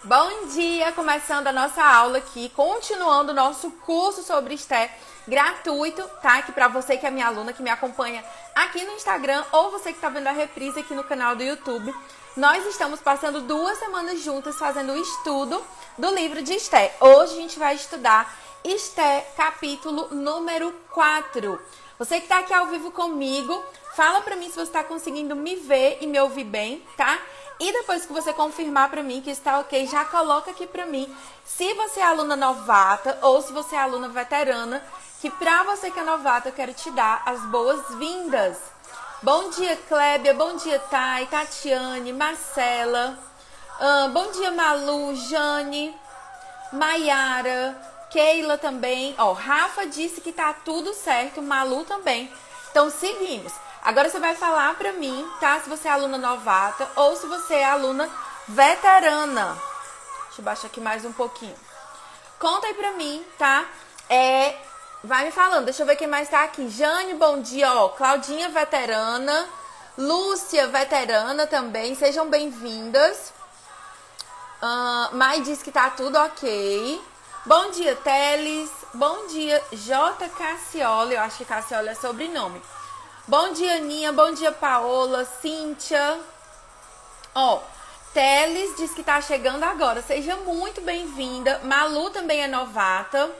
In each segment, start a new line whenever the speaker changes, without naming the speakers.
Bom dia! Começando a nossa aula aqui, continuando o nosso curso sobre Esté gratuito, tá? Aqui pra você que é minha aluna, que me acompanha aqui no Instagram ou você que tá vendo a reprise aqui no canal do YouTube. Nós estamos passando 2 semanas juntas fazendo o estudo do livro de Esté. Hoje a gente vai estudar Esté, capítulo número 4. Você que tá aqui ao vivo comigo, fala pra mim se você tá conseguindo me ver e me ouvir bem, tá? E depois que você confirmar pra mim que está ok, já coloca aqui pra mim se você é aluna novata ou se você é aluna veterana, que pra você que é novata eu quero te dar as boas-vindas. Bom dia, Clébia, bom dia, Thay, Tatiane, Marcela, bom dia, Malu, Jane, Maiara, Keila também. Ó, Rafa disse que tá tudo certo, Malu também. Então seguimos. Agora você vai falar pra mim, tá? Se você é aluna novata ou se você é aluna veterana. Deixa eu baixar aqui mais um pouquinho. Conta aí pra mim, tá? Vai me falando. Deixa eu ver quem mais tá aqui. Jane, bom dia. Ó, Claudinha, veterana. Lúcia, veterana também. Sejam bem-vindas. Mai diz que tá tudo ok. Bom dia, Teles. Bom dia, J. Cassioli. Eu acho que Cassioli é sobrenome. Bom dia, Aninha. Bom dia, Paola, Cíntia. Ó, Teles diz que tá chegando agora. Seja muito bem-vinda. Malu também é novata.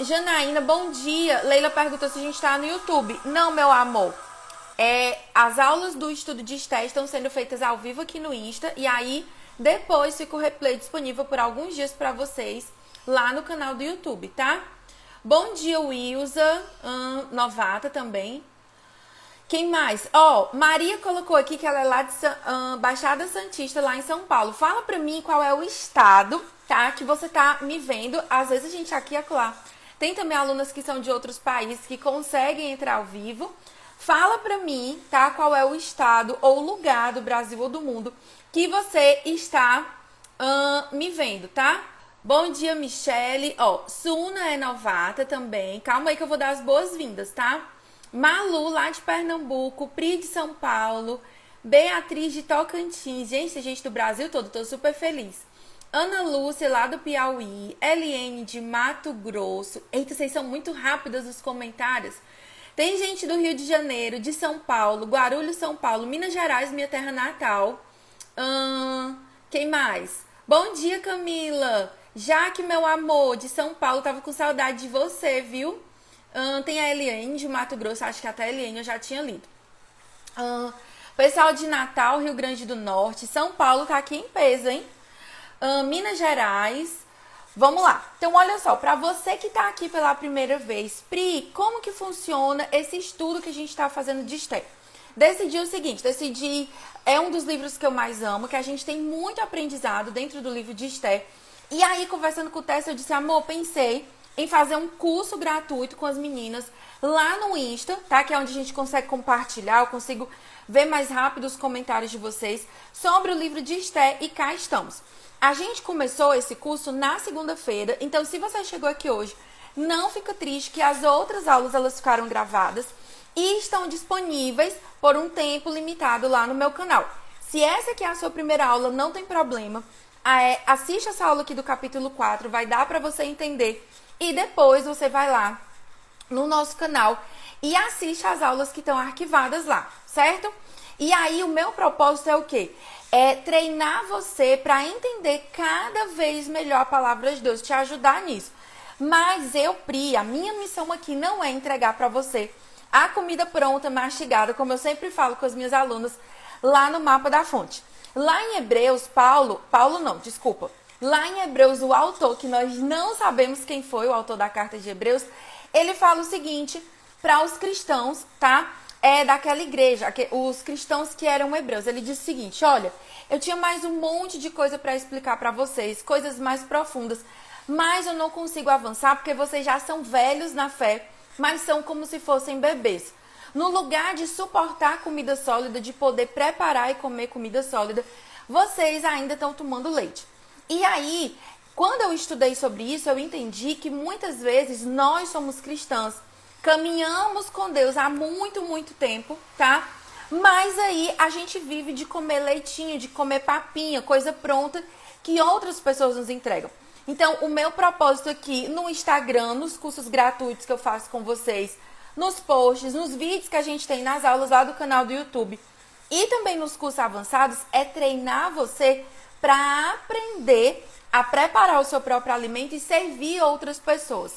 Janaína, bom dia. Leila perguntou se a gente tá no YouTube. Não, meu amor. As aulas do estudo de Esté estão sendo feitas ao vivo aqui no Insta. E aí, depois fica o replay disponível por alguns dias pra vocês lá no canal do YouTube, tá? Bom dia, Wilza, novata também. Quem mais? Ó, Maria colocou aqui que ela é lá de Baixada Santista, lá em São Paulo. Fala pra mim qual é o estado, tá? Que você tá me vendo. Às vezes a gente aqui e acolá. Tem também alunas que são de outros países que conseguem entrar ao vivo. Fala pra mim, tá? Qual é o estado ou lugar do Brasil ou do mundo que você está me vendo, tá? Bom dia, Michele. Ó, Suna é novata também. Calma aí que eu vou dar as boas-vindas, tá? Malu, lá de Pernambuco. Pri de São Paulo. Beatriz de Tocantins. Gente do Brasil todo, tô super feliz. Ana Lúcia, lá do Piauí. Eliane de Mato Grosso. Eita, vocês são muito rápidas nos comentários. Tem gente do Rio de Janeiro, de São Paulo, Guarulhos, São Paulo, Minas Gerais, minha terra natal. Quem mais? Bom dia, Camila. Jaque, meu amor, de São Paulo, tava com saudade de você, viu? Tem a Eliane de Mato Grosso, acho que até a Eliane eu já tinha lido. Pessoal de Natal, Rio Grande do Norte, São Paulo tá aqui em peso, hein? Minas Gerais. Vamos lá. Então, olha só, pra você que tá aqui pela primeira vez, Pri, como que funciona esse estudo que a gente tá fazendo de Esté? Decidi o seguinte, é um dos livros que eu mais amo, que a gente tem muito aprendizado dentro do livro de Esté. E aí, conversando com o Tessa, eu disse, amor, pensei em fazer um curso gratuito com as meninas lá no Insta, tá? Que é onde a gente consegue compartilhar, eu consigo ver mais rápido os comentários de vocês sobre o livro de Esté e cá estamos. A gente começou esse curso na segunda-feira, então se você chegou aqui hoje, não fica triste que as outras aulas elas ficaram gravadas e estão disponíveis por um tempo limitado lá no meu canal. Se essa aqui é a sua primeira aula, não tem problema. Assiste essa aula aqui do capítulo 4, vai dar pra você entender. E depois você vai lá no nosso canal e assiste as aulas que estão arquivadas lá, certo? E aí o meu propósito é o quê? É treinar você pra entender cada vez melhor a palavra de Deus, te ajudar nisso. Mas Pri, a minha missão aqui não é entregar pra você a comida pronta, mastigada, como eu sempre falo com as minhas alunas lá no Mapa da Fonte. Lá em Hebreus, Lá em Hebreus, o autor, que nós não sabemos quem foi o autor da carta de Hebreus, ele fala o seguinte para os cristãos, tá? Daquela igreja, os cristãos que eram hebreus. Ele diz o seguinte, olha, eu tinha mais um monte de coisa para explicar para vocês, coisas mais profundas, mas eu não consigo avançar porque vocês já são velhos na fé, mas são como se fossem bebês. No lugar de suportar comida sólida, de poder preparar e comer comida sólida, vocês ainda estão tomando leite. E aí, quando eu estudei sobre isso, eu entendi que muitas vezes nós somos cristãs, caminhamos com Deus há muito, muito tempo, tá? Mas aí a gente vive de comer leitinho, de comer papinha, coisa pronta que outras pessoas nos entregam. Então, o meu propósito aqui no Instagram, nos cursos gratuitos que eu faço com vocês, nos posts, nos vídeos que a gente tem nas aulas lá do canal do YouTube e também nos cursos avançados, é treinar você para aprender a preparar o seu próprio alimento e servir outras pessoas.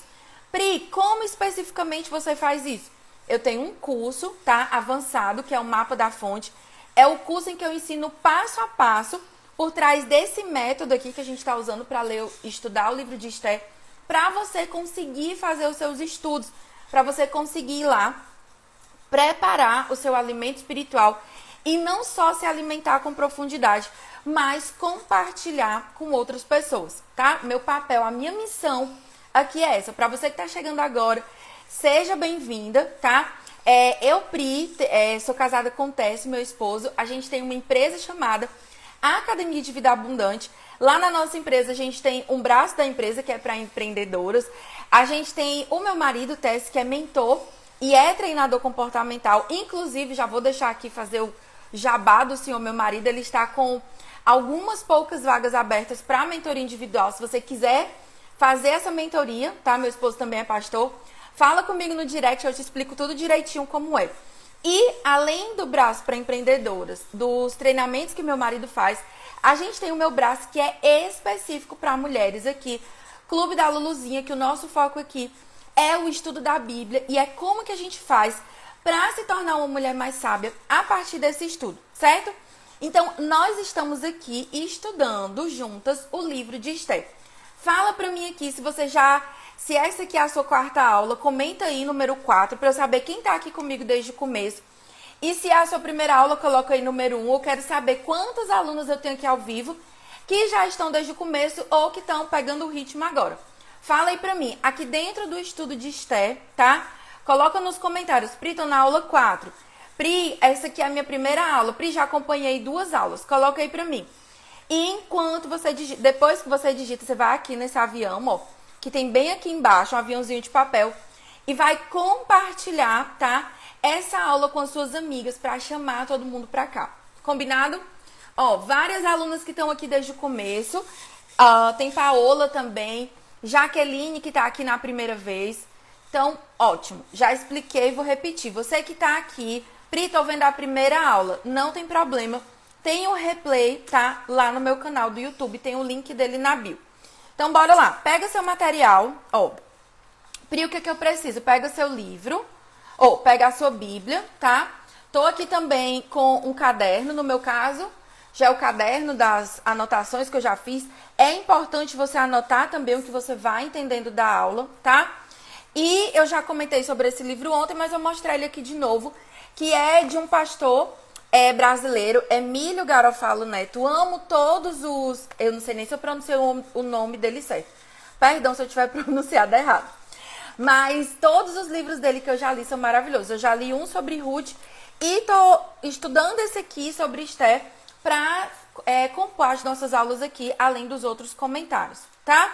Pri, como especificamente você faz isso? Eu tenho um curso, tá, avançado, que é o Mapa da Fonte. É o curso em que eu ensino passo a passo por trás desse método aqui que a gente está usando para ler, estudar o livro de Esther, para você conseguir fazer os seus estudos, para você conseguir ir lá preparar o seu alimento espiritual e não só se alimentar com profundidade, mas compartilhar com outras pessoas, tá? Meu papel, a minha missão aqui é essa. Para você que está chegando agora, seja bem-vinda, tá? Eu, Pri, sou casada com o Tess, meu esposo. A gente tem uma empresa chamada Academia de Vida Abundante. Lá na nossa empresa, a gente tem um braço da empresa que é para empreendedoras. A gente tem o meu marido, Tess, que é mentor e é treinador comportamental. Inclusive, já vou deixar aqui fazer o jabá do senhor, meu marido. Ele está com algumas poucas vagas abertas para mentoria individual. Se você quiser fazer essa mentoria, tá? Meu esposo também é pastor. Fala comigo no direct, eu te explico tudo direitinho como é. E além do braço para empreendedoras, dos treinamentos que meu marido faz, a gente tem o meu braço que é específico para mulheres aqui. Clube da Luluzinha, que o nosso foco aqui é o estudo da Bíblia e é como que a gente faz para se tornar uma mulher mais sábia a partir desse estudo, certo? Então, nós estamos aqui estudando juntas o livro de Esther. Fala para mim aqui se essa aqui é a sua quarta aula, comenta aí número 4 para eu saber quem tá aqui comigo desde o começo. E se é a sua primeira aula, coloca aí número 1. Eu quero saber quantas alunas eu tenho aqui ao vivo que já estão desde o começo ou que estão pegando o ritmo agora. Fala aí pra mim, aqui dentro do estudo de Esther, tá? Coloca nos comentários, Pri, tô na aula 4. Pri, essa aqui é a minha primeira aula. Pri, já acompanhei 2 aulas. Coloca aí pra mim. E enquanto você digita, depois que você digita, você vai aqui nesse avião, ó, que tem bem aqui embaixo, um aviãozinho de papel, e vai compartilhar, tá? Essa aula com as suas amigas para chamar todo mundo pra cá. Combinado? Ó, várias alunas que estão aqui desde o começo. Tem Paola também, Jaqueline que tá aqui na primeira vez. Então, ótimo. Já expliquei, vou repetir. Você que tá aqui, Pri, tô vendo a primeira aula, não tem problema. Tem o replay, tá? Lá no meu canal do YouTube, tem o link dele na bio. Então, bora lá. Pega seu material, ó. Pri, o que eu preciso? Pega seu livro, ou pega a sua Bíblia, tá? Tô aqui também com um caderno, no meu caso, já é o caderno das anotações que eu já fiz. É importante você anotar também o que você vai entendendo da aula, tá? E eu já comentei sobre esse livro ontem, mas eu mostrei ele aqui de novo, que é de um pastor brasileiro, Emílio Garofalo Neto. Amo todos os... Eu não sei nem se eu pronunciei o nome dele certo. Perdão se eu tiver pronunciado errado. Mas todos os livros dele que eu já li são maravilhosos. Eu já li um sobre Ruth e tô estudando esse aqui sobre Esther para compor as nossas aulas aqui, além dos outros comentários, tá?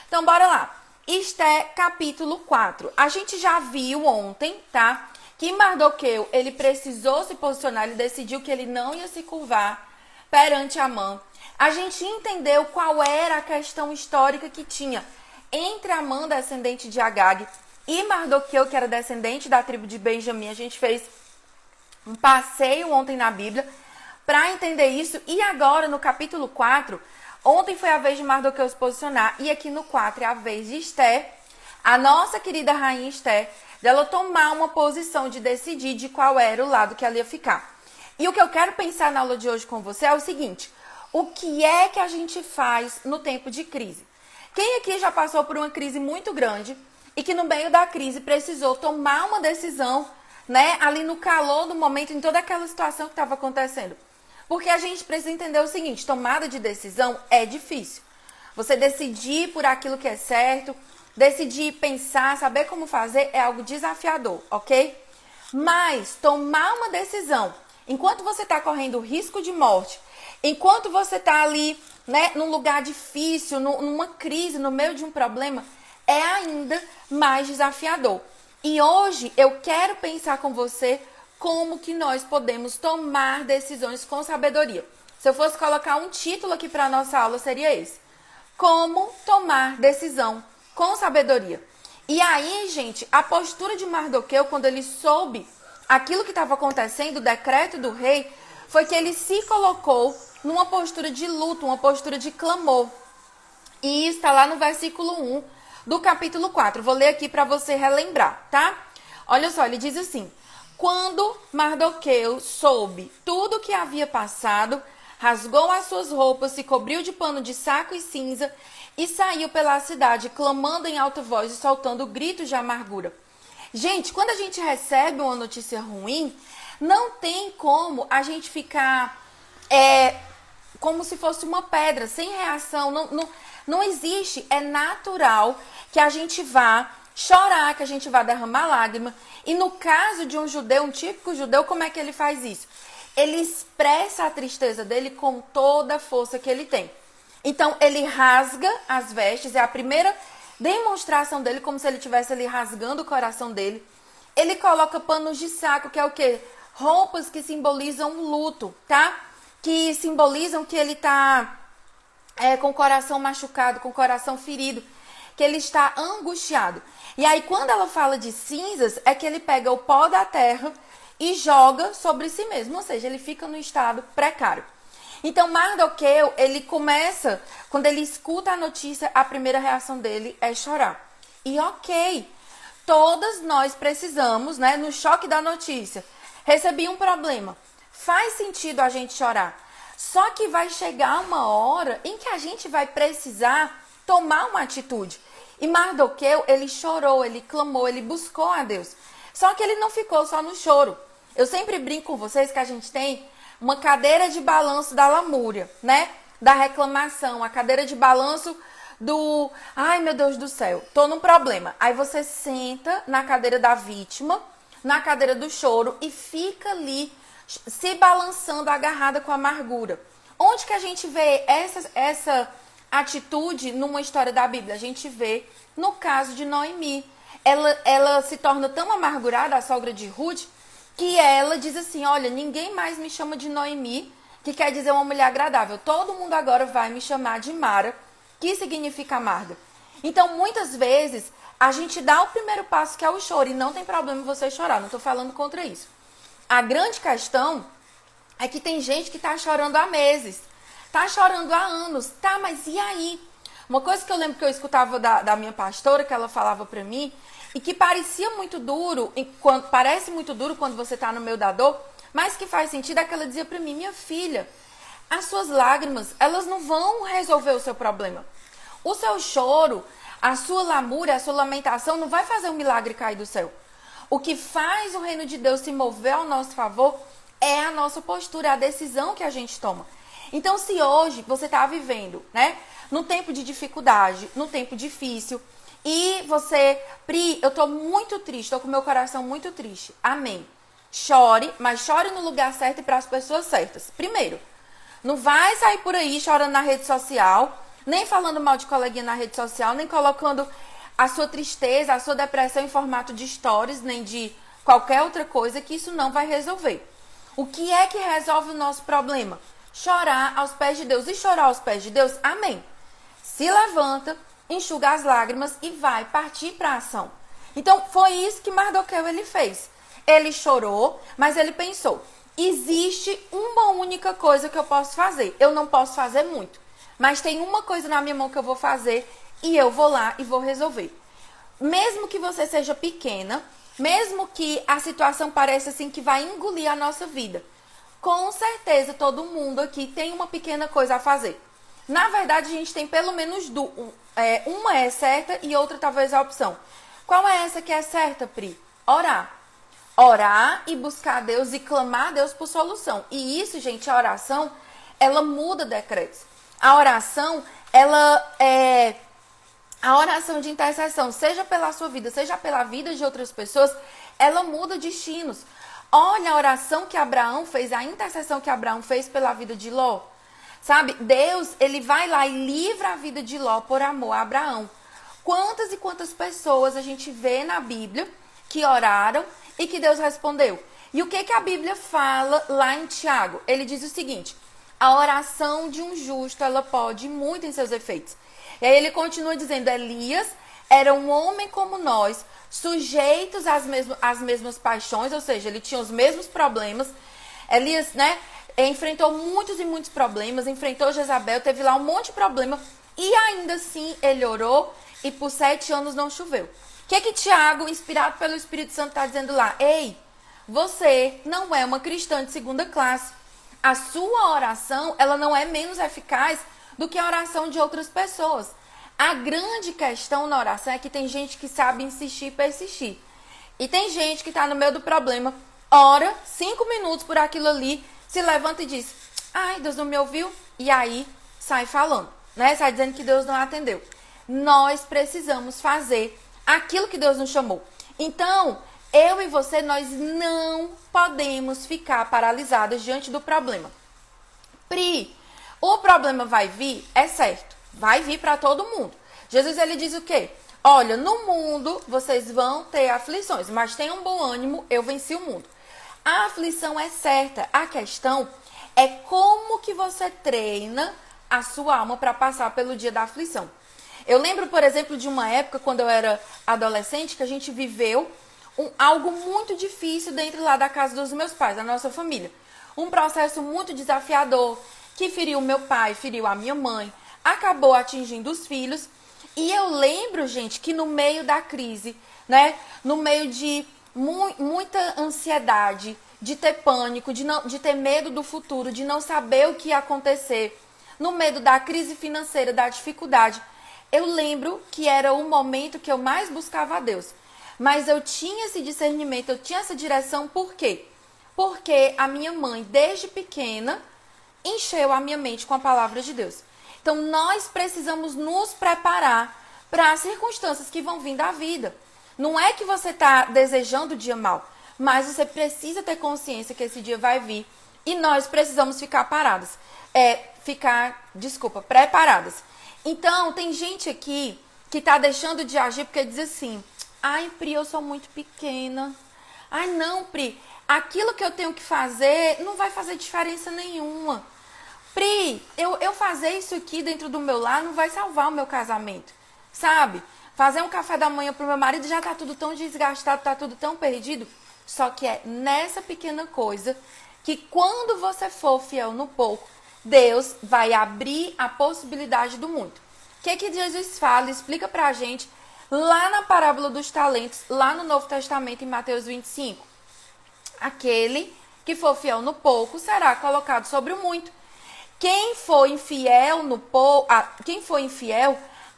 Então, bora lá. Esther, capítulo 4. A gente já viu ontem, tá? Que Mardoqueu, ele precisou se posicionar, ele decidiu que ele não ia se curvar perante Amã. A gente entendeu qual era a questão histórica que tinha entre Amã, descendente de Agag, e Mardoqueu, que era descendente da tribo de Benjamim. A gente fez um passeio ontem na Bíblia para entender isso. E agora, no capítulo 4, ontem foi a vez de Mardoqueu se posicionar, e aqui no 4 é a vez de Esther, a nossa querida rainha Esther, dela tomar uma posição de decidir de qual era o lado que ela ia ficar. E o que eu quero pensar na aula de hoje com você é o seguinte: o que é que a gente faz no tempo de crise? Quem aqui já passou por uma crise muito grande e que no meio da crise precisou tomar uma decisão, né, ali no calor do momento, em toda aquela situação que estava acontecendo? Porque a gente precisa entender o seguinte: tomada de decisão é difícil. Você decidir por aquilo que é certo, decidir, pensar, saber como fazer é algo desafiador, ok? Mas tomar uma decisão, enquanto você está correndo risco de morte, enquanto você está ali, né, num lugar difícil, numa crise, no meio de um problema, é ainda mais desafiador. E hoje eu quero pensar com você como que nós podemos tomar decisões com sabedoria. Se eu fosse colocar um título aqui para a nossa aula, seria esse: Como tomar decisão com sabedoria. E aí, gente, a postura de Mardoqueu, quando ele soube aquilo que estava acontecendo, o decreto do rei, foi que ele se colocou numa postura de luto, uma postura de clamor. E isso está lá no versículo 1 do capítulo 4. Vou ler aqui para você relembrar, tá? Olha só, ele diz assim: Quando Mardoqueu soube tudo o que havia passado, rasgou as suas roupas, se cobriu de pano de saco e cinza e saiu pela cidade, clamando em alta voz e soltando gritos de amargura. Gente, quando a gente recebe uma notícia ruim, não tem como a gente ficar como se fosse uma pedra, sem reação. Não existe. É natural que a gente vá chorar, que a gente vá derramar lágrima. E no caso de um judeu, um típico judeu, como é que ele faz isso? Ele expressa a tristeza dele com toda a força que ele tem. Então, ele rasga as vestes, é a primeira demonstração dele, como se ele estivesse ali rasgando o coração dele. Ele coloca panos de saco, que é o quê? Roupas que simbolizam luto, tá? Que simbolizam que ele está com o coração machucado, com o coração ferido, que ele está angustiado. E aí, quando ela fala de cinzas, é que ele pega o pó da terra e joga sobre si mesmo, ou seja, ele fica no estado precário. Então, Mardoqueu, ele começa, quando ele escuta a notícia, a primeira reação dele é chorar. E ok, todas nós precisamos, né, no choque da notícia, recebi um problema. Faz sentido a gente chorar. Só que vai chegar uma hora em que a gente vai precisar tomar uma atitude. E Mardoqueu, ele chorou, ele clamou, ele buscou a Deus. Só que ele não ficou só no choro. Eu sempre brinco com vocês que a gente tem uma cadeira de balanço da lamúria, né? Da reclamação, a cadeira de balanço do... Ai, meu Deus do céu, tô num problema. Aí você senta na cadeira da vítima, na cadeira do choro e fica ali se balançando, agarrada com a amargura. Onde que a gente vê essa atitude numa história da Bíblia? A gente vê no caso de Noemi. Ela se torna tão amargurada, a sogra de Ruth, que ela diz assim: olha, ninguém mais me chama de Noemi, que quer dizer uma mulher agradável. Todo mundo agora vai me chamar de Mara, que significa amarga. Então, muitas vezes, a gente dá o primeiro passo, que é o choro, e não tem problema você chorar, não estou falando contra isso. A grande questão é que tem gente que está chorando há meses, está chorando há anos. Tá, mas e aí? Uma coisa que eu lembro que eu escutava da minha pastora, que ela falava para mim, e que parecia muito duro, parece muito duro quando você está no meio da dor, mas que faz sentido, é que ela dizia para mim: minha filha, as suas lágrimas, elas não vão resolver o seu problema. O seu choro, a sua lamúria, a sua lamentação não vai fazer um milagre cair do céu. O que faz o reino de Deus se mover ao nosso favor é a nossa postura, é a decisão que a gente toma. Então, se hoje você está vivendo, né, num tempo de dificuldade, num tempo difícil, e você, Pri, eu tô muito triste, tô com meu coração muito triste. Amém. Chore, mas chore no lugar certo e para as pessoas certas. Primeiro, não vai sair por aí chorando na rede social, nem falando mal de coleguinha na rede social, nem colocando a sua tristeza, a sua depressão em formato de stories, nem de qualquer outra coisa, que isso não vai resolver. O que é que resolve o nosso problema? Chorar aos pés de Deus. E chorar aos pés de Deus? Amém. Se levanta, enxuga as lágrimas e vai partir para a ação. Então, foi isso que Mardoqueu ele fez. Ele chorou, mas ele pensou: existe uma única coisa que eu posso fazer. Eu não posso fazer muito, mas tem uma coisa na minha mão que eu vou fazer e eu vou lá e vou resolver. Mesmo que você seja pequena, mesmo que a situação pareça assim que vai engolir a nossa vida, com certeza todo mundo aqui tem uma pequena coisa a fazer. Na verdade, a gente tem pelo menos uma é certa e outra talvez a opção. Qual é essa que é certa, Pri? Orar. Orar e buscar a Deus e clamar a Deus por solução. E isso, gente, a oração, ela muda decretos. A oração, a oração de intercessão, seja pela sua vida, seja pela vida de outras pessoas, ela muda destinos. Olha a oração que Abraão fez, a intercessão que Abraão fez pela vida de Ló. Sabe, Deus, ele vai lá e livra a vida de Ló por amor a Abraão. Quantas e quantas pessoas a gente vê na Bíblia que oraram e que Deus respondeu? E o que a Bíblia fala lá em Tiago? Ele diz o seguinte: a oração de um justo, ela pode muito em seus efeitos. E aí ele continua dizendo: Elias era um homem como nós, sujeitos às mesmas paixões, ou seja, ele tinha os mesmos problemas. Elias, né, enfrentou muitos e muitos problemas, enfrentou Jezabel, teve lá um monte de problema, e ainda assim ele orou e por 7 anos não choveu. O que Tiago, inspirado pelo Espírito Santo, está dizendo lá? Ei, você não é uma cristã de segunda classe. A sua oração, ela não é menos eficaz do que a oração de outras pessoas. A grande questão na oração é que tem gente que sabe insistir e persistir. E tem gente que está no meio do problema, ora 5 minutos por aquilo ali, se levanta e diz: ai, Deus não me ouviu, e aí sai falando, né? Sai dizendo que Deus não atendeu. Nós precisamos fazer aquilo que Deus nos chamou. Então, eu e você, nós não podemos ficar paralisados diante do problema. Pri, o problema vai vir, é certo, vai vir para todo mundo. Jesus, ele diz o quê? Olha, no mundo vocês vão ter aflições, mas tenham bom ânimo, eu venci o mundo. A aflição é certa, a questão é como que você treina a sua alma para passar pelo dia da aflição. Eu lembro, por exemplo, de uma época, quando eu era adolescente, que a gente viveu algo muito difícil dentro lá da casa dos meus pais, da nossa família. Um processo muito desafiador, que feriu meu pai, feriu a minha mãe, acabou atingindo os filhos. E eu lembro, gente, que no meio da crise, né, no meio de muita ansiedade, de ter pânico, de ter medo do futuro, de não saber o que ia acontecer, no meio da crise financeira, da dificuldade, eu lembro que era o momento que eu mais buscava a Deus. Mas eu tinha esse discernimento, eu tinha essa direção, por quê? Porque a minha mãe, desde pequena, encheu a minha mente com a palavra de Deus. Então, nós precisamos nos preparar para as circunstâncias que vão vir da vida. Não é que você está desejando o dia mal, mas você precisa ter consciência que esse dia vai vir e nós precisamos ficar preparadas. Então, tem gente aqui que está deixando de agir porque diz assim: ai, Pri, eu sou muito pequena. Ai, não, Pri, aquilo que eu tenho que fazer não vai fazer diferença nenhuma. Pri, eu fazer isso aqui dentro do meu lar não vai salvar o meu casamento, sabe? Fazer um café da manhã pro meu marido já tá tudo tão desgastado, tá tudo tão perdido. Só que é nessa pequena coisa que quando você for fiel no pouco, Deus vai abrir a possibilidade do muito. O que Jesus fala? Explica pra gente lá na parábola dos talentos, lá no Novo Testamento, em Mateus 25. Aquele que for fiel no pouco será colocado sobre o muito. Quem for infiel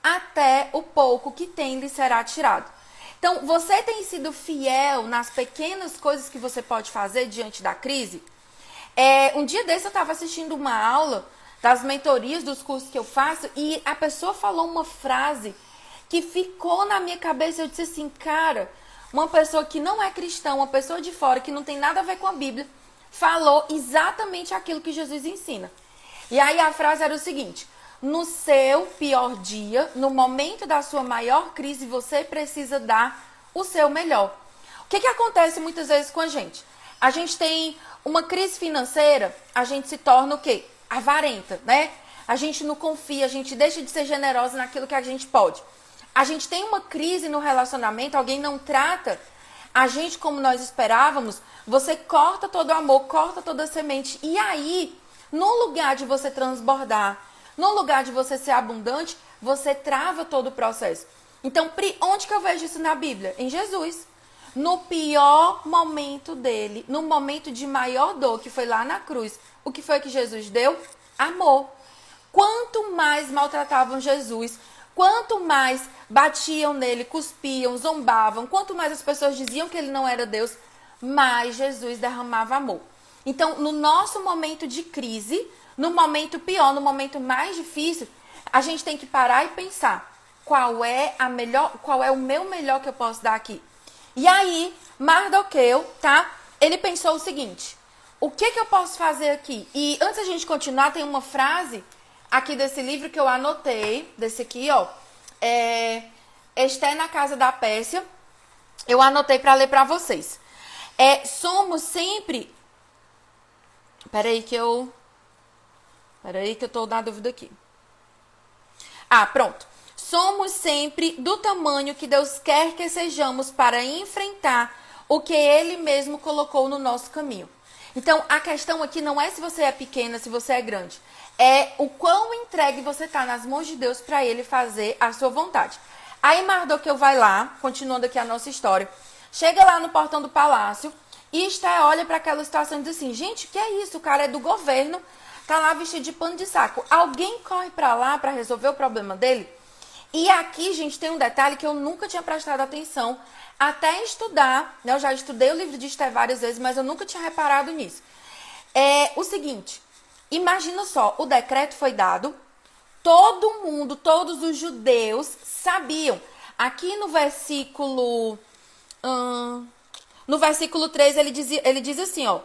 até o pouco que tem lhe será tirado. Então, você tem sido fiel nas pequenas coisas que você pode fazer diante da crise? Um dia desse eu estava assistindo uma aula das mentorias dos cursos que eu faço e a pessoa falou uma frase que ficou na minha cabeça. Eu disse assim, cara, uma pessoa que não é cristã, uma pessoa de fora, que não tem nada a ver com a Bíblia, falou exatamente aquilo que Jesus ensina. E aí a frase era o seguinte: no seu pior dia, no momento da sua maior crise, você precisa dar o seu melhor. O que acontece muitas vezes com a gente? A gente tem uma crise financeira, a gente se torna o quê? Avarenta, né? A gente não confia, a gente deixa de ser generosa naquilo que a gente pode. A gente tem uma crise no relacionamento, alguém não trata a gente como nós esperávamos, você corta todo o amor, corta toda a semente. E aí, no lugar de você transbordar, no lugar de você ser abundante, você trava todo o processo. Então, onde que eu vejo isso na Bíblia? Em Jesus. No pior momento dele, no momento de maior dor, que foi lá na cruz, o que foi que Jesus deu? Amor. Quanto mais maltratavam Jesus, quanto mais batiam nele, cuspiam, zombavam, quanto mais as pessoas diziam que ele não era Deus, mais Jesus derramava amor. Então, no nosso momento de crise, no momento pior, no momento mais difícil, a gente tem que parar e pensar qual é o meu melhor que eu posso dar aqui. E aí, Mardoqueu, tá? Ele pensou o seguinte: o que eu posso fazer aqui? E antes da gente continuar, tem uma frase aqui desse livro que eu anotei, desse aqui, ó. Esther na casa da Pérsia. Eu anotei para ler para vocês. Somos sempre... Peraí que eu tô na dúvida aqui. Pronto. Somos sempre do tamanho que Deus quer que sejamos para enfrentar o que Ele mesmo colocou no nosso caminho. Então, a questão aqui não é se você é pequena, se você é grande. É o quão entregue você está nas mãos de Deus para Ele fazer a sua vontade. Aí Mardoqueu vai lá, continuando aqui a nossa história, chega lá no portão do palácio e Esté olha para aquela situação e diz assim, gente, o que é isso? O cara é do governo, tá lá vestido de pano de saco. Alguém corre para lá para resolver o problema dele? E aqui, gente, tem um detalhe que eu nunca tinha prestado atenção até estudar, né? Eu já estudei o livro de Esté várias vezes, mas eu nunca tinha reparado nisso. É o seguinte, imagina só, o decreto foi dado, todo mundo, todos os judeus sabiam. Aqui no versículo 3, ele diz assim, ó.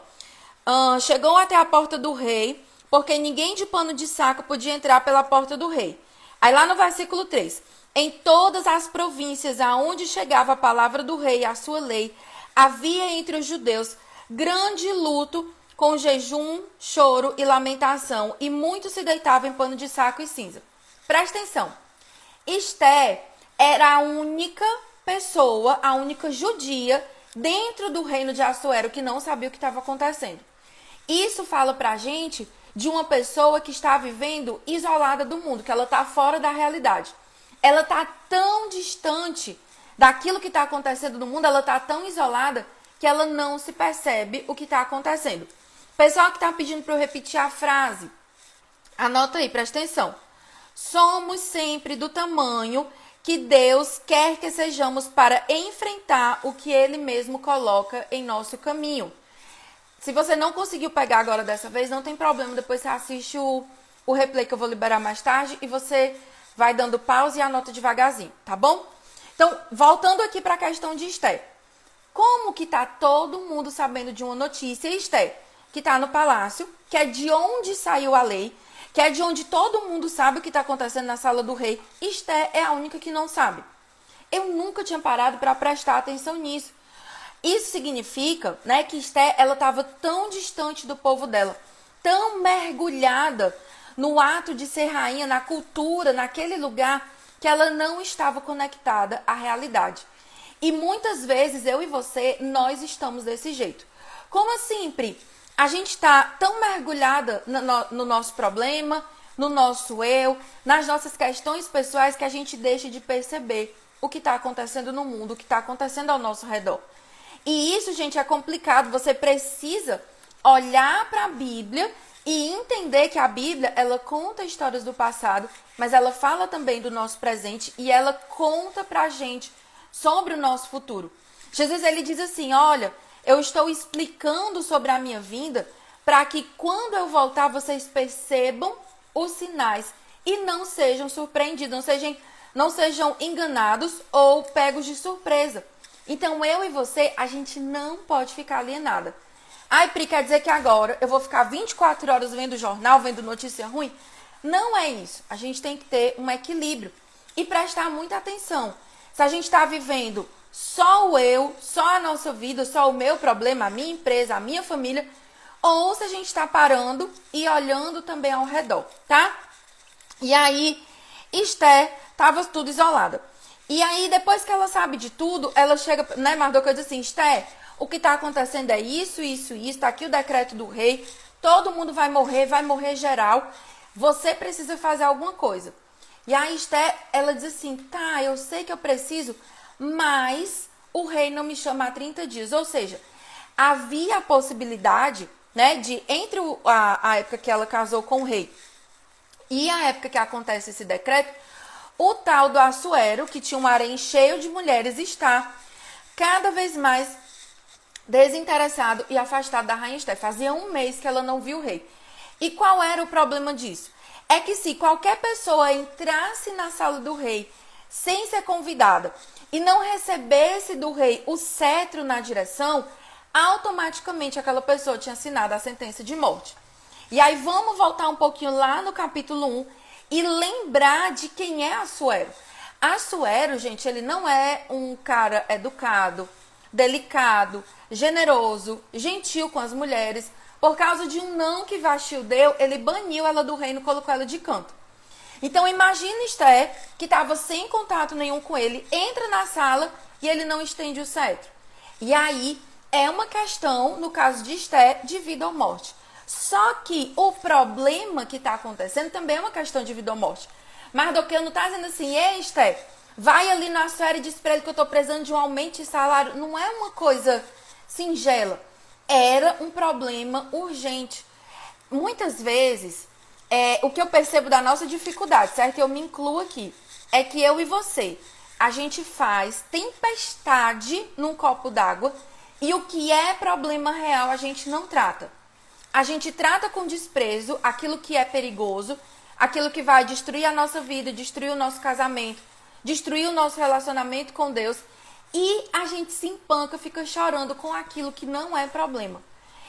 Chegou até a porta do rei, porque ninguém de pano de saco podia entrar pela porta do rei. Aí lá no versículo 3, em todas as províncias aonde chegava a palavra do rei e a sua lei, havia entre os judeus grande luto, com jejum, choro e lamentação, e muitos se deitavam em pano de saco e cinza. Presta atenção, Esté era a única pessoa, a única judia dentro do reino de Assuero que não sabia o que estava acontecendo. Isso fala pra gente de uma pessoa que está vivendo isolada do mundo, que ela está fora da realidade. Ela está tão distante daquilo que está acontecendo no mundo, ela está tão isolada que ela não se percebe o que está acontecendo. Pessoal que está pedindo para eu repetir a frase, anota aí, presta atenção. Somos sempre do tamanho que Deus quer que sejamos para enfrentar o que Ele mesmo coloca em nosso caminho. Se você não conseguiu pegar agora dessa vez, não tem problema. Depois você assiste o replay que eu vou liberar mais tarde e você vai dando pause e anota devagarzinho, tá bom? Então, voltando aqui para a questão de Esté. Como que tá todo mundo sabendo de uma notícia? Esté, que tá no palácio, que é de onde saiu a lei, que é de onde todo mundo sabe o que está acontecendo na sala do rei. Esté é a única que não sabe. Eu nunca tinha parado para prestar atenção nisso. Isso significa, né, que Esté, ela estava tão distante do povo dela, tão mergulhada no ato de ser rainha, na cultura, naquele lugar, que ela não estava conectada à realidade. E muitas vezes, eu e você, nós estamos desse jeito. Como assim, Pri? A gente está tão mergulhada no nosso problema, no nosso eu, nas nossas questões pessoais, que a gente deixa de perceber o que está acontecendo no mundo, o que está acontecendo ao nosso redor. E isso, gente, é complicado. Você precisa olhar para a Bíblia e entender que a Bíblia, ela conta histórias do passado, mas ela fala também do nosso presente e ela conta para a gente sobre o nosso futuro. Jesus, ele diz assim, olha, eu estou explicando sobre a minha vinda para que quando eu voltar vocês percebam os sinais e não sejam surpreendidos, não sejam enganados ou pegos de surpresa. Então, eu e você, a gente não pode ficar alienada. Ai, Pri, quer dizer que agora eu vou ficar 24 horas vendo jornal, vendo notícia ruim? Não é isso. A gente tem que ter um equilíbrio e prestar muita atenção. Se a gente está vivendo só o eu, só a nossa vida, só o meu problema, a minha empresa, a minha família, ou se a gente está parando e olhando também ao redor, tá? E aí, Esté estava tudo isolada. E aí, depois que ela sabe de tudo, ela chega, né, Mardoqueu diz assim, Esté, o que está acontecendo é isso, tá aqui o decreto do rei, todo mundo vai morrer geral, você precisa fazer alguma coisa. E aí, Esté, ela diz assim, tá, eu sei que eu preciso, mas o rei não me chama há 30 dias. Ou seja, havia a possibilidade, né, de entre a época que ela casou com o rei e a época que acontece esse decreto, o tal do Assuero, que tinha um harém cheio de mulheres, está cada vez mais desinteressado e afastado da rainha Esté. Fazia um mês que ela não viu o rei. E qual era o problema disso? É que se qualquer pessoa entrasse na sala do rei sem ser convidada e não recebesse do rei o cetro na direção, automaticamente aquela pessoa tinha assinado a sentença de morte. E aí vamos voltar um pouquinho lá no capítulo 1 e lembrar de quem é Assuero. Assuero, gente, ele não é um cara educado, delicado, generoso, gentil com as mulheres. Por causa de um não que Vasti deu, ele baniu ela do reino e colocou ela de canto. Então imagina Esther, que estava sem contato nenhum com ele, entra na sala e ele não estende o cetro. E aí é uma questão, no caso de Esther, de vida ou morte. Só que o problema que está acontecendo também é uma questão de vida ou morte. Mardoqueu não está dizendo assim, ei Esther, vai ali na esfera e diz para ele que eu estou precisando de um aumento de salário. Não é uma coisa singela. Era um problema urgente. Muitas vezes, o que eu percebo da nossa dificuldade, certo? Eu me incluo aqui. É que eu e você, a gente faz tempestade num copo d'água e o que é problema real a gente não trata. A gente trata com desprezo aquilo que é perigoso, aquilo que vai destruir a nossa vida, destruir o nosso casamento, destruir o nosso relacionamento com Deus. E a gente se empanca, fica chorando com aquilo que não é problema.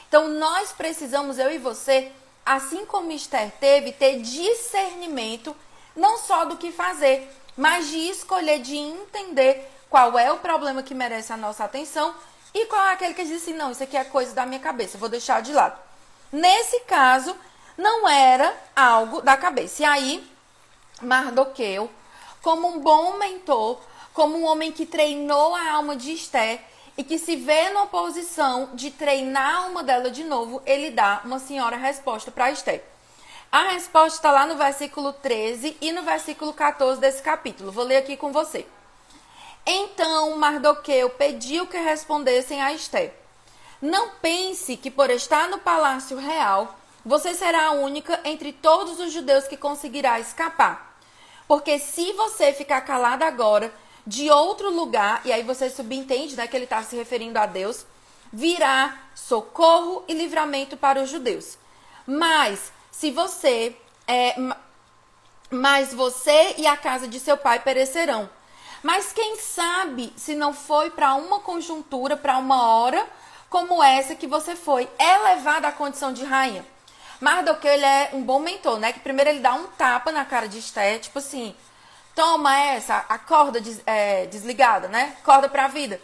Então nós precisamos, eu e você, assim como Esther teve, ter discernimento, não só do que fazer, mas de escolher, de entender qual é o problema que merece a nossa atenção e qual é aquele que diz assim, não, isso aqui é coisa da minha cabeça, vou deixar de lado. Nesse caso, não era algo da cabeça. E aí, Mardoqueu, como um bom mentor, como um homem que treinou a alma de Esther e que se vê na posição de treinar a alma dela de novo, ele dá uma senhora resposta para Esther. A resposta está lá no versículo 13 e no versículo 14 desse capítulo. Vou ler aqui com você. Então Mardoqueu pediu que respondessem a Esther. Não pense que por estar no palácio real, você será a única entre todos os judeus que conseguirá escapar. Porque se você ficar calada agora, de outro lugar, e aí você subentende, né, que ele está se referindo a Deus, virá socorro e livramento para os judeus. Mas você e a casa de seu pai perecerão. Mas quem sabe se não foi para uma conjuntura, para uma hora como essa que você foi elevada à condição de rainha. Mardoqueu, ele é um bom mentor, né? Que primeiro ele dá um tapa na cara de Esther, tipo assim, toma essa, a corda desligada, né? Corda pra vida.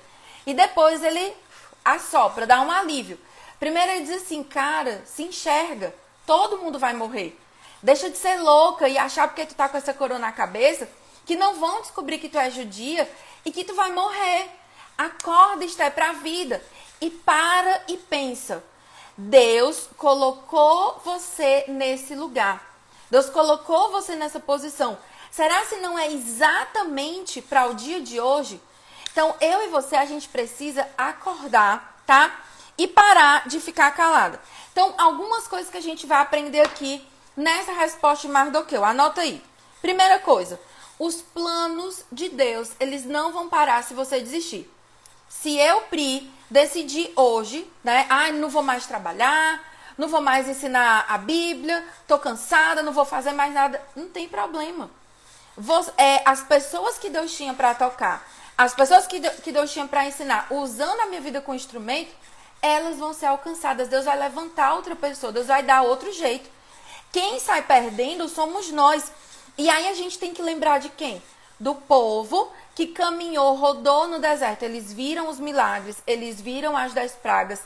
E depois ele assopra, dá um alívio. Primeiro ele diz assim, cara, se enxerga, todo mundo vai morrer. Deixa de ser louca e achar porque tu tá com essa coroa na cabeça, que não vão descobrir que tu é judia e que tu vai morrer. Acorda, Esther, pra vida. E para e pensa. Deus colocou você nesse lugar. Deus colocou você nessa posição. Será se não é exatamente para o dia de hoje? Então, eu e você, a gente precisa acordar, tá? E parar de ficar calada. Então, algumas coisas que a gente vai aprender aqui nessa resposta de Mardoqueu. Anota aí. Primeira coisa, os planos de Deus, eles não vão parar se você desistir. Se eu, Pri, decidir hoje, né? Não vou mais trabalhar, não vou mais ensinar a Bíblia, tô cansada, não vou fazer mais nada. Não tem problema. As pessoas que Deus tinha para tocar, as pessoas que Deus tinha para ensinar, usando a minha vida como instrumento, elas vão ser alcançadas. Deus vai levantar outra pessoa, Deus vai dar outro jeito. Quem sai perdendo somos nós. E aí a gente tem que lembrar de quem? Do povo que caminhou, rodou no deserto. Eles viram os milagres, eles viram as 10 pragas,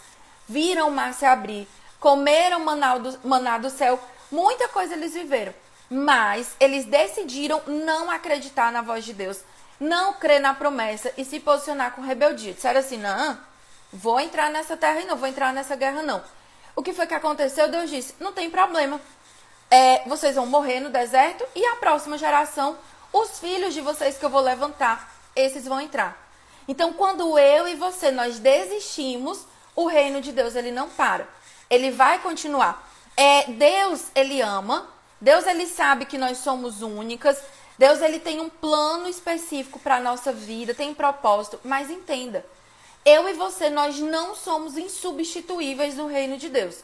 viram o mar se abrir, comeram maná do céu. Muita coisa eles viveram. Mas eles decidiram não acreditar na voz de Deus, não crer na promessa e se posicionar com rebeldia. Disseram assim, não, vou entrar nessa terra e não vou entrar nessa guerra não. O que foi que aconteceu? Deus disse, não tem problema. Vocês vão morrer no deserto e a próxima geração, os filhos de vocês que eu vou levantar, esses vão entrar. Então, quando eu e você, nós desistimos, o reino de Deus, ele não para. Ele vai continuar. Deus, ele ama. Deus, ele sabe que nós somos únicas. Deus, ele tem um plano específico para a nossa vida, tem propósito. Mas entenda, eu e você, nós não somos insubstituíveis no reino de Deus.